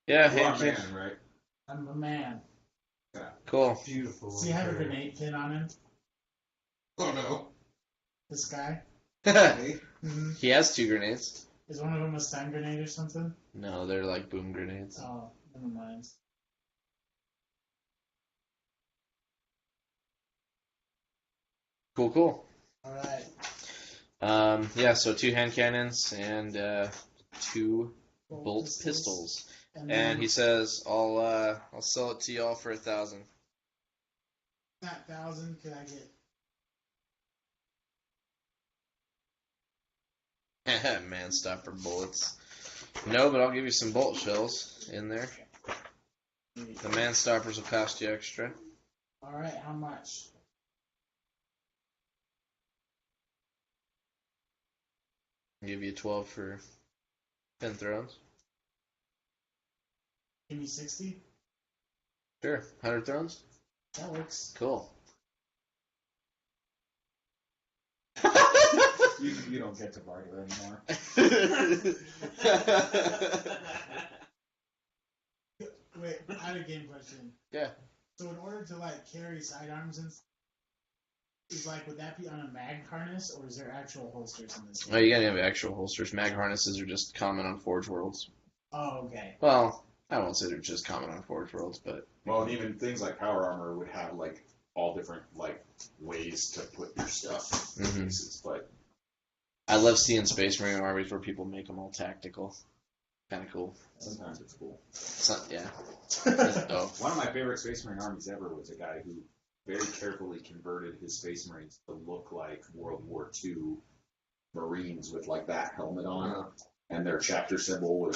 Yeah, You are hand a man, cannon. right? I'm a man. Cool. Beautiful. Does he have a grenade pin on him? Oh no. This guy? Okay. He has 2 grenades. Is one of them a stun grenade or something? No, they're like boom grenades. Oh, never mind. Cool. Alright. Yeah, so 2 hand cannons and 2 bolt pistols. And And he says, I'll sell it to y'all for 1,000. that 1,000, could I get? Man stopper bullets. No, but I'll give you some bolt shells in there. The man stoppers will cost you extra. Alright, how much? I'll give you 12 for 10 thrones. Give me 60? Sure. 100 thrones? That works. Cool. You don't get to barter anymore. Wait, I had a game question. Yeah. So in order to like carry sidearms and would that be on a mag harness or is there actual holsters in this Oh, you gotta have actual holsters. Mag harnesses are just common on Forge Worlds. Oh, okay. Well, I won't say they're just common on Forge Worlds, but Well, and even things like power armor would have like all different like ways to put your stuff in Mhm. pieces, but I love seeing Space Marine armies where people make them all tactical. Kind of cool. sometimes it's cool. It's not, yeah. It's dope. One of my favorite Space Marine armies ever was a guy who very carefully converted his Space Marines to look like World War II Marines with like that helmet on, and their chapter symbol was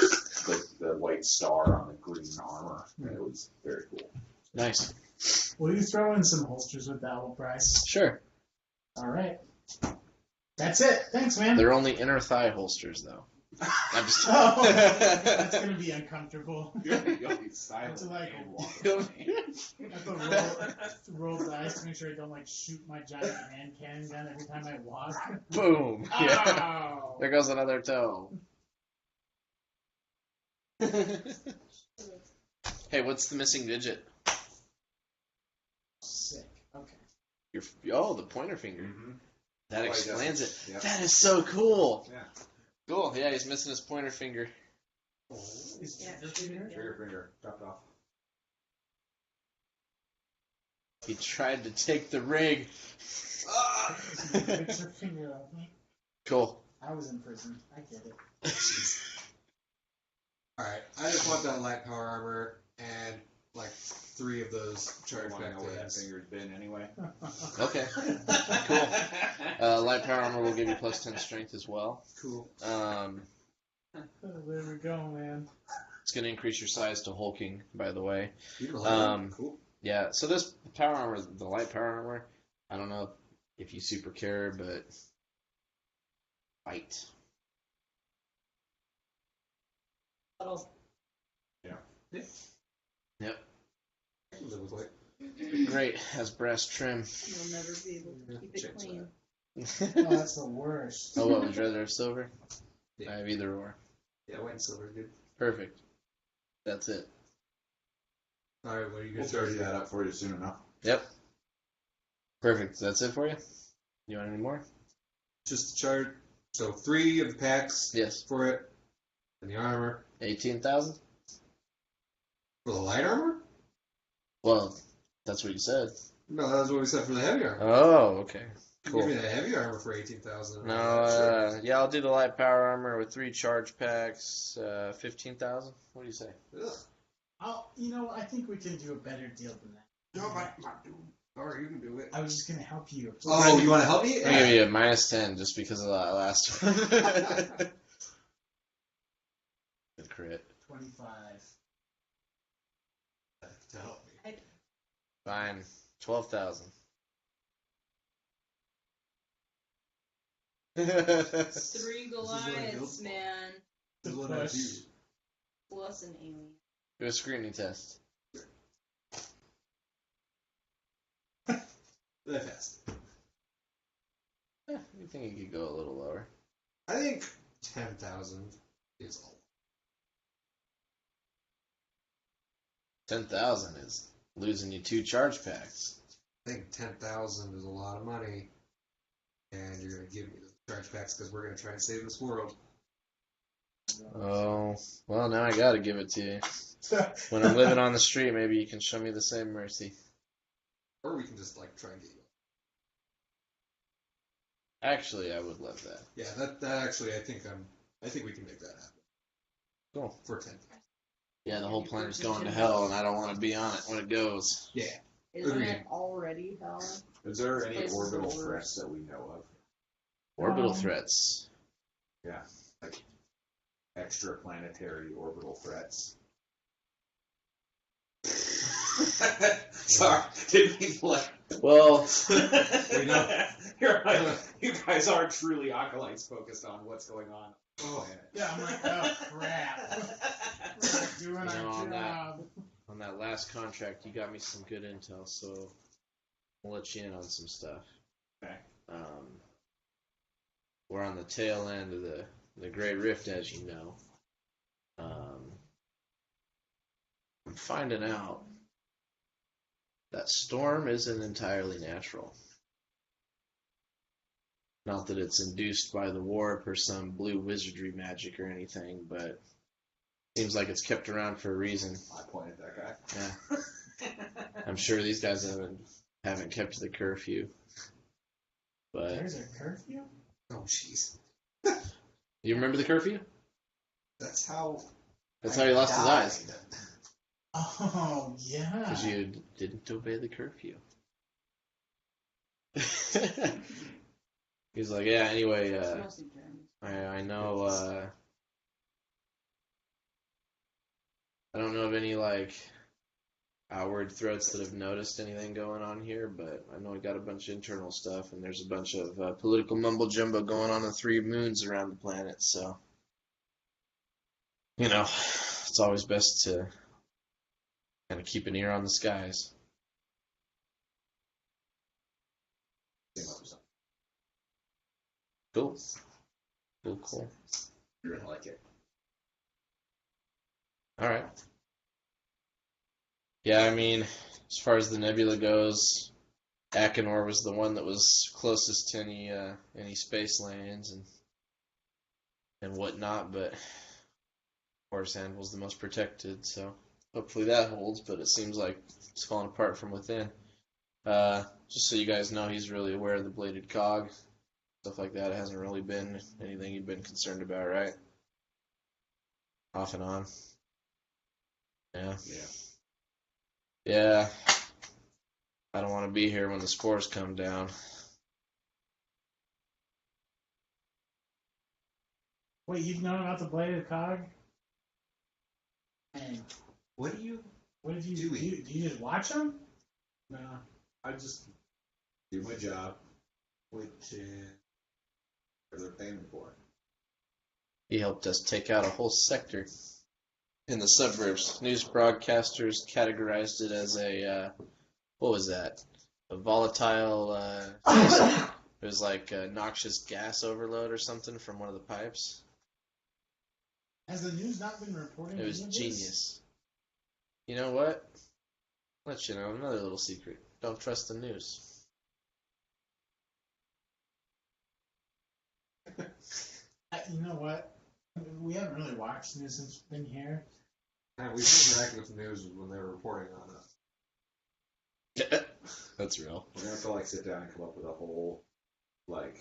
the white star on the green armor, and it was very cool. Nice. Will you throw in some holsters with that whole price? Sure. Alright. That's it. Thanks, man. They're only inner thigh holsters, though. I'm just. Oh, that's gonna be uncomfortable. You'll be silent To, like, and walk I have to roll dice to make sure I don't like shoot my giant hand cannon gun every time I walk. Boom. Yeah. Ow! There goes another toe. Hey, what's the missing digit? Sick. Okay. The pointer finger. Mm-hmm. That Why explains it. doesn't- Yep. That is so cool. Yeah. Cool. Yeah, he's missing his pointer finger. Is Yeah, trigger finger? Trigger finger chopped off. He tried to take the ring. Put your finger on me. Cool. I was in prison. I get it. Alright, I just want that light power armor and like 3 of those charge Want to back know where that things. finger's been anyway? Okay. Cool. Light power armor will give you plus 10 strength as well. Cool. Oh, there we go, man. It's going to increase your size to hulking, by the way. Beautiful. Cool. Yeah, so this power armor, the light power armor, I don't know if you super care, but fight. Oh, Yep. Live with light. Great. Has brass trim. you'll never be able to keep it Change clean. Oh, that's the worst. Oh, what, would you rather have silver? Yeah. I have either or. Yeah, white and silver is good. Perfect. That's it. Alright, what are you We'll guys charge that up for you soon enough. Yep. Perfect. That's it for you? You want any more? Just the chart. So 3 of the packs Yes. for it. And the armor. 18,000? For the light armor? Well, that's what you said. No, that was what we said for the heavy armor. Oh, okay. You Cool. Give me the heavy armor for 18,000. No, yeah, I'll do the light power armor with 3 charge packs, 15,000. What do you say? Ugh. I think we can do a better deal than that. No, my dude. Alright, you can do it. I was just gonna help you. Oh, you want to help me? I'll give you a minus 10 just because of that last one. Good crit. 25. To help me. Fine. 12,000. 3 what I Goliaths, built. man. This is what I do. Plus an alien. Do a scrutiny test. That fast. You think you could go a little lower? I think 10,000 is all. 10,000 is losing you 2 charge packs. I think 10,000 is a lot of money, and you're going to give me those charge packs because we're going to try and save this world. Oh, well, now I gotta give it to you. When I'm living on the street, maybe you can show me the same mercy. Or we can just like try and get you. Actually, I would love that. Yeah, that actually, I think we can make that happen. Cool. For 10. Yeah, the whole planet's going to hell, and I don't want to be on it when it goes. Yeah. Isn't Agreed. it already hell? Is there any Places orbital are threats that we know of? Orbital threats. Yeah, like extraplanetary orbital threats. Sorry, didn't mean to like. Well, We know. You're right. You guys are truly acolytes focused on what's going on. Oh, Yeah, I'm like, oh crap. We're not doing You know, our on that- job. on that last contract, you got me some good intel, so I'll let you in on some stuff. Okay. We're on the tail end of the Great Rift, as you know. I'm finding out that storm isn't entirely natural. Not that it's induced by the warp or some blue wizardry magic or anything, but seems like it's kept around for a reason. I pointed at that guy. Yeah. I'm sure these guys haven't kept the curfew. But There's a curfew? Oh, jeez. you remember the curfew? That's how. That's how he lost his eyes. Oh, yeah. Because you didn't obey the curfew. He's like, yeah, anyway, It's mostly German. I know, I don't know of any, like, outward threats that have noticed anything going on here, but I know I got a bunch of internal stuff, and there's a bunch of political mumbo-jumbo going on the 3 moons around the planet, so, you know, it's always best to kind of keep an ear on the skies. Cool. Cool. You're gonna like it. Alright. Yeah, I mean, as far as the nebula goes, Akinor was the one that was closest to any space lanes and whatnot, but of course Anvil's the most protected, so hopefully that holds, but it seems like it's falling apart from within. Just so you guys know, he's really aware of the bladed cog. Stuff like that. It hasn't really been anything you've been concerned about, right? Off and on. Yeah. Yeah. I don't want to be here when the spores come down. Wait, you've known about the bladed cog? And What do you. what did you do? Doing? Do you just watch them? No, I just do my job, which they're paying me for. He helped us take out a whole sector in the suburbs. News broadcasters categorized it as a, what was that? A volatile, it was like a noxious gas overload or something from one of the pipes. Has the news not been reporting? It was any of this? genius. You know what? I'll let you know another little secret. Don't trust the news. You know what? We haven't really watched news since we've been here. We've interacted with the news when they were reporting on us. That's real. We're gonna have to like sit down and come up with a whole like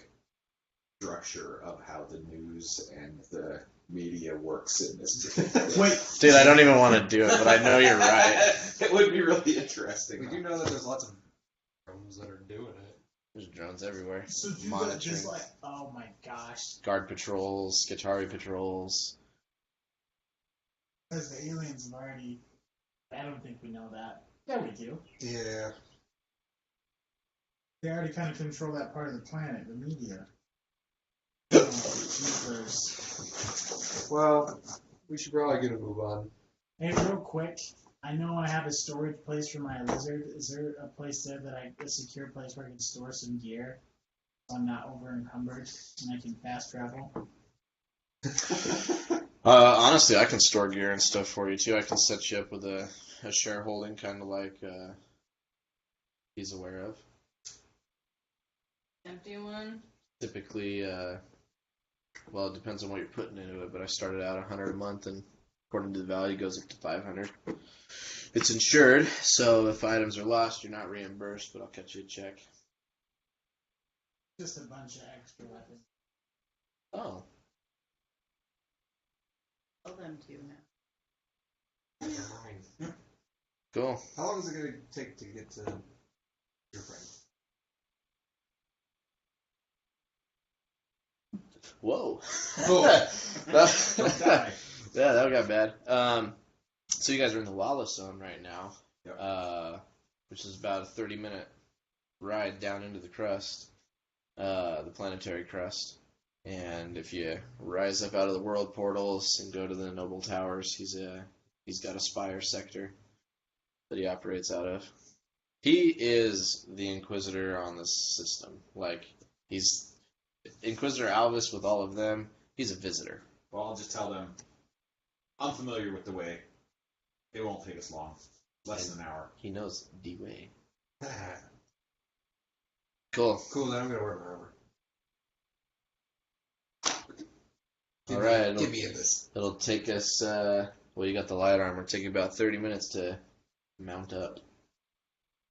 structure of how the news and the media works in this. Wait, Dude, I don't even want to do it, but I know you're right. It would be really interesting. We do know that there's lots of drones that are doing it. There's drones everywhere. so do Monitoring. just like, oh my gosh, Guard patrols, Skitarii patrols. because the aliens have already. I don't think we know that. Yeah, we do. Yeah. They already kind of control that part of the planet, the media. Oh, jeepers. Well, we should probably get a move on. Hey, real quick, I know I have a storage place for my lizard. Is there a place there a secure place where I can store some gear so I'm not over encumbered and I can fast travel? Honestly, I can store gear and stuff for you too. I can set you up with a a shareholding, kind of like he's aware of. Empty one. Typically, well, it depends on what you're putting into it, but I started out 100 a month, and according to the value, it goes up to 500. It's insured, so if items are lost, you're not reimbursed, but I'll cut you a check. Just a bunch of extra weapons. Oh, Tell them to now. Never mind. cool. How long is it going to take to get to your friend? Whoa. Oh. Don't die. Yeah, that got bad. So you guys are in the Lawless Zone right now, Yep. which is about a 30-minute ride down into the crust, the planetary crust. And if you rise up out of the world portals and go to the Noble Towers, he's got a Spire sector that he operates out of. He is the Inquisitor on this system. Like, he's Inquisitor Alvis with all of them. He's a visitor. Well, I'll just tell them, I'm familiar with the way. It won't take us long. Less than an hour. He knows the way. Cool. Cool, then I'm going to wear my armor. All right. Give me this. It'll take us, well, you got the light armor. It'll take you about 30 minutes to mount up.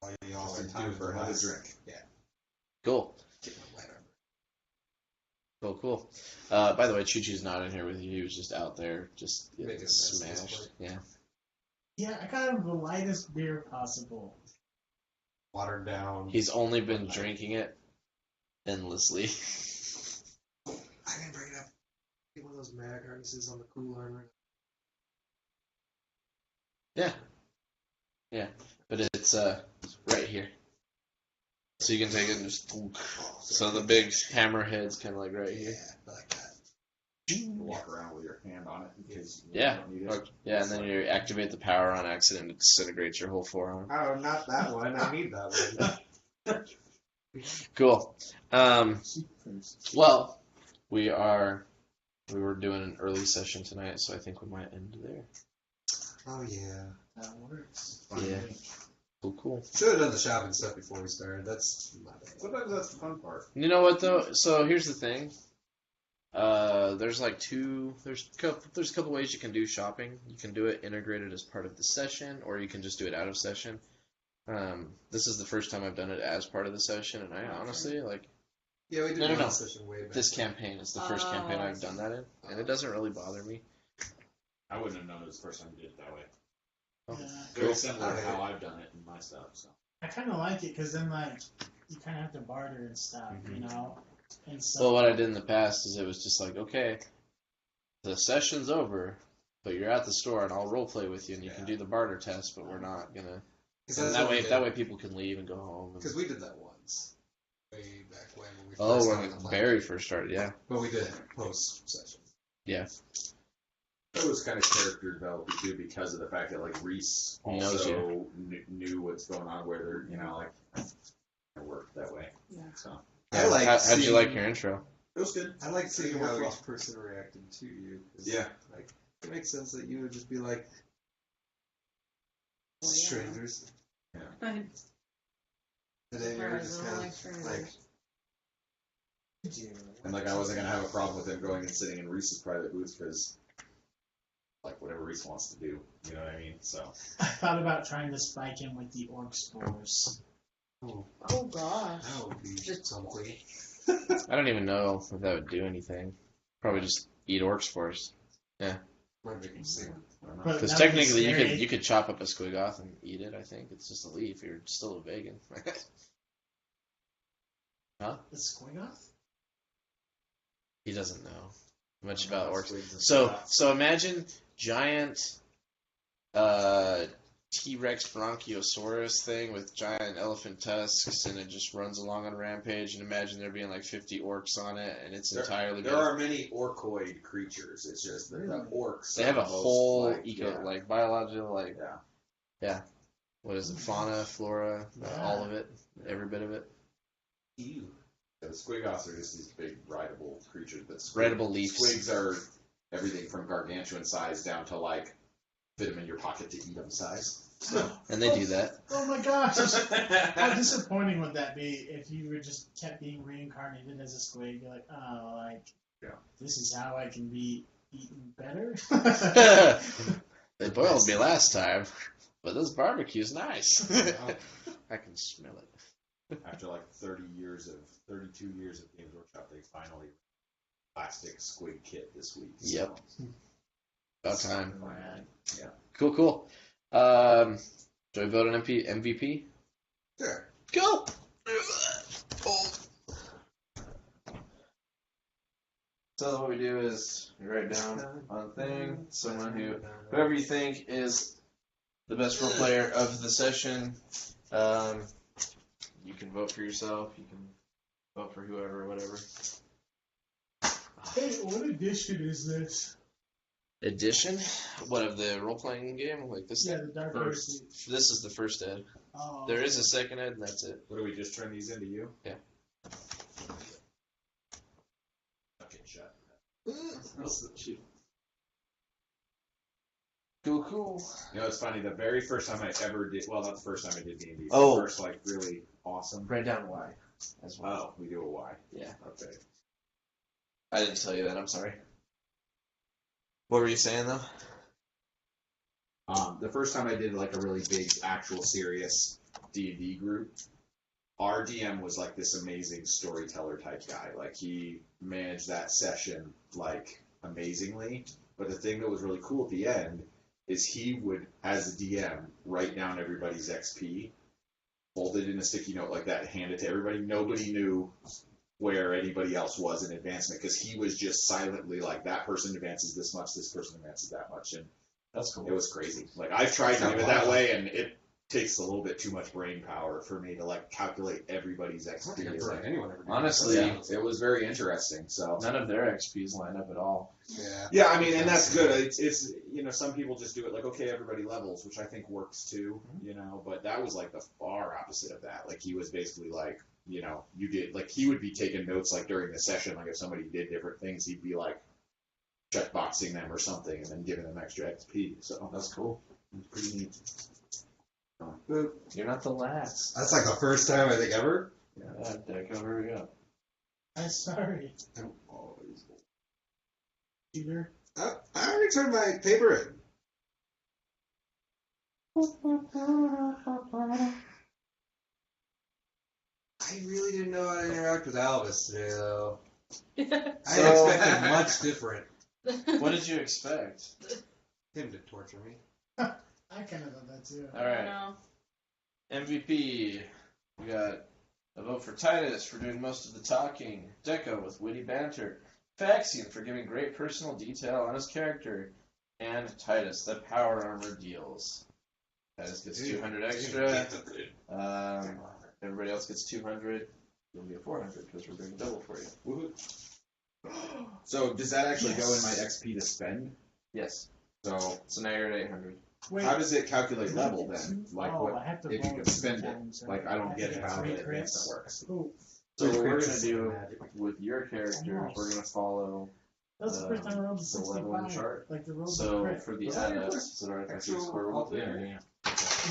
All you all Just in are time doing for another drink. Yeah. Cool. Get my light armor. Cool. By the way, Choo Choo's not in here with you. He was just out there, just Making a mess at this smashed. point. Yeah. Yeah, I got him the lightest beer possible. Watered down. He's only been drinking it endlessly. I didn't bring it up. Get one of those mag harnesses on the cool armor. Yeah. Yeah. But it's right here. So you can take it and just... So the big hammerhead's kind of like right here. Yeah, I like that. Walk around with your hand on it in case you Yeah. don't need it. Yeah, and then you activate the power on accident, it disintegrates your whole forearm. Oh, not that one. I need that one. Cool. Well, we were doing an early session tonight, so I think we might end there. Oh, yeah. That works. Yeah. Cool. Should have done the shopping stuff before we started. That's my bad. Sometimes that's the fun part. You know what though? So here's the thing. There's like there's a couple ways you can do shopping. You can do it integrated as part of the session, or you can just do it out of session. This is the first time I've done it as part of the session, and I honestly like Yeah, we did No. one session way back. this campaign. It's the first campaign I've done that in, and it doesn't really bother me. I wouldn't have known it was the first time you did it that way. Oh, Yeah. Very similar to how I've done it in my stuff. So. I kind of like it because then, like, you kind of have to barter and stuff, you know? And so, Well, what I did in the past is it was just like, okay, the session's over, but you're at the store and I'll roleplay with you and you can do the barter test, but we're not gonna. And that way people can leave and go home. Because we did that once. Way back when we first Oh, started when the plan. Barry first started, yeah. But we did it post-session. Yeah. It was kind of character developing too because of the fact that like Reese Knows also knew what's going on, where they're it worked that way. Yeah. So I like How'd you seeing- like your intro? it was good. I like seeing It how worked each person reacted to you. 'Cause, Yeah. Like, it makes sense that you would just be like, Well, yeah. strangers. I'm And then you're surprised just I kind don't like of strangers. like, And like I wasn't gonna have a problem with him going and sitting in Reese's private booth because like whatever Reese wants to do, you know what I mean? So I thought about trying to spike him with the orc spores. oh, Oh gosh. that would be something. I don't even know if that would do anything. Probably just eat orcs for us. Might make him sing. I don't know. But Because that would be technically scary. you could chop up a squigoth and eat it, I think. It's just a leaf. You're still a vegan. Huh? The Squigoth? He doesn't know much about orcs. So imagine giant T-Rex Bronchiosaurus thing with giant elephant tusks, and it just runs along on a rampage. And imagine there being like 50 orcs on it, and it's entirely There are many orcoid creatures. It's just that the orcs. They have are a the most, whole like, like biological, like yeah. what is it, fauna, flora, all of it, every bit of it. Ew. Yeah, the squigoths are just these big rideable creatures. But Rideable leaves. Squigs are everything from gargantuan size down to like fit them in your pocket to eat them size. And they do that. Oh my gosh! How disappointing would that be if you were just kept being reincarnated as a squid? You're like, oh, like, this is how I can be eaten better? They boiled me last time, but this barbecue's nice. I can smell it. After like 32 years of Games Workshop, they finally plastic squid kit this week. So. Yep. About time. Yeah. Cool. Do I vote on MVP? Sure. Go! So what we do is we write down on the thing whoever you think is the best role player of the session. You can vote for yourself. You can vote for whoever, whatever. Hey, what edition is this? Edition? What, of the role-playing game? Like this? Yeah, the Dark First. Heresy. This is the first ed. Oh, There is a second ed, and that's it. What do we just turn these into you? Yeah. Okay, shut. Cool. You know, it's funny. The very first time I ever did, well, not the first time I did D&D. Oh. The first, like, really awesome. Write down Y as well. Oh, we do a Y. Yeah. Okay. I didn't tell you that. I'm sorry. What were you saying, though? The first time I did like a really big, actual, serious D&D group, our DM was like this amazing storyteller type guy. Like he managed that session like amazingly. But the thing that was really cool at the end is he would, as a DM, write down everybody's XP, fold it in a sticky note like that, and hand it to everybody. Nobody knew where anybody else was in advancement because he was just silently like, that person advances this much, this person advances that much, and That's cool. it was crazy. Like I've tried to do it that way, and it takes a little bit too much brain power for me to like calculate everybody's I don't think XP. I've heard anyone ever do Honestly, Yeah, it was very interesting. So none of their XPs line up at all. that. yeah, I mean, and that's good. It's you know, some people just do it like, okay, everybody levels, which I think works too. You know, but that was like the far opposite of that. Like he was basically like, you know, you did like he would be taking notes like during the session, like if somebody did different things, he'd be like checkboxing them or something, and then giving them extra XP. So that's cool. It's pretty neat. You're not the last. That's like the first time I think ever. Yeah, Deco, hurry up. I'm sorry. I'm always. Peter. I already turned my paper in. I really didn't know how to interact with Alvis today, though. I expected much different. What did you expect? Him to torture me. I kind of thought that too. All right. MVP. We got a vote for Titus for doing most of the talking. Deco with witty banter. Faxian for giving great personal detail on his character. And Titus, the power armor deals. Titus gets 200 extra. Everybody else gets 200. You'll get 400 because we're doing double for you. Woohoo. So does that actually go in my XP to spend? Yes. So now you're at 800. Wait, how does it calculate level then? Like I what have to if you roll can spend it? sometimes, so Like I don't get have how to the get three advancement crits. works. Ooh, So what we're going to do with your character, we're going to follow that's the first time I rolled a the level in the 65. chart. Like the roll So crit. for the Was that your adept, first so I actual square root there. roll?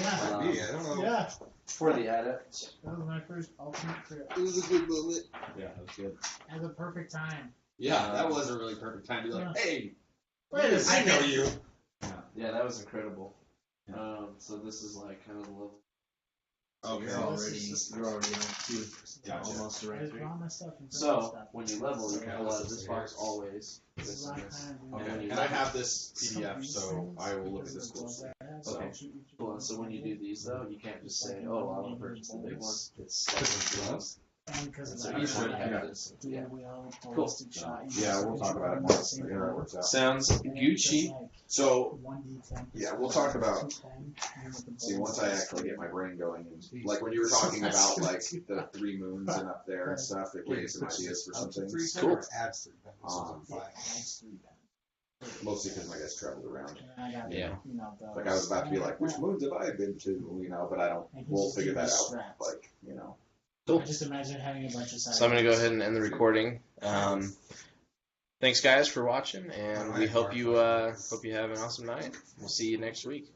Yeah, Might be, I don't know. yeah. For the adept, That was my first ultimate crit. It was a good moment. Yeah, that's good. At the perfect time. Yeah, that was a really perfect time to be like, hey, Wait a I second. know you. yeah, that was incredible. So this is like kind of the level. Oh, you're already on 2. Gotcha. Almost I right just there. brought my stuff and So stuff. when you level, you can pull out of this box always. This This is and last this. time, dude. Okay. And when you I level- have this PDF, so I will look at this closely. Okay. Cool. So when you do these though, you can't just say, "Oh, I want to purchase the big one." It's like these. And because of So that, each one I has got this. the Yeah. wheel, Cool. ballistic shot, you Yeah, just we'll switch talk about it around more. the same Yeah, that roll. works out. Sounds And Gucci. it's like So 1d10. Yeah, we'll talk about- 210, and with the see, once I bonus, actually get my brain going, and like when you were talking about like the 3 moons and up there and stuff, it gave me some ideas for some things. Cool. Adds 3 yeah, that's 3 then. Mostly because my guys traveled around. And I got, Yeah. you know, those. Like I was about to be like, which moons have I been to? You know, but I don't. And he We'll just figure gave that me out. straps. Like you know. Cool. I just imagine having a bunch of So I'm going to go ahead and end the recording. Thanks guys for watching, and we hope you have an awesome night. We'll see you next week.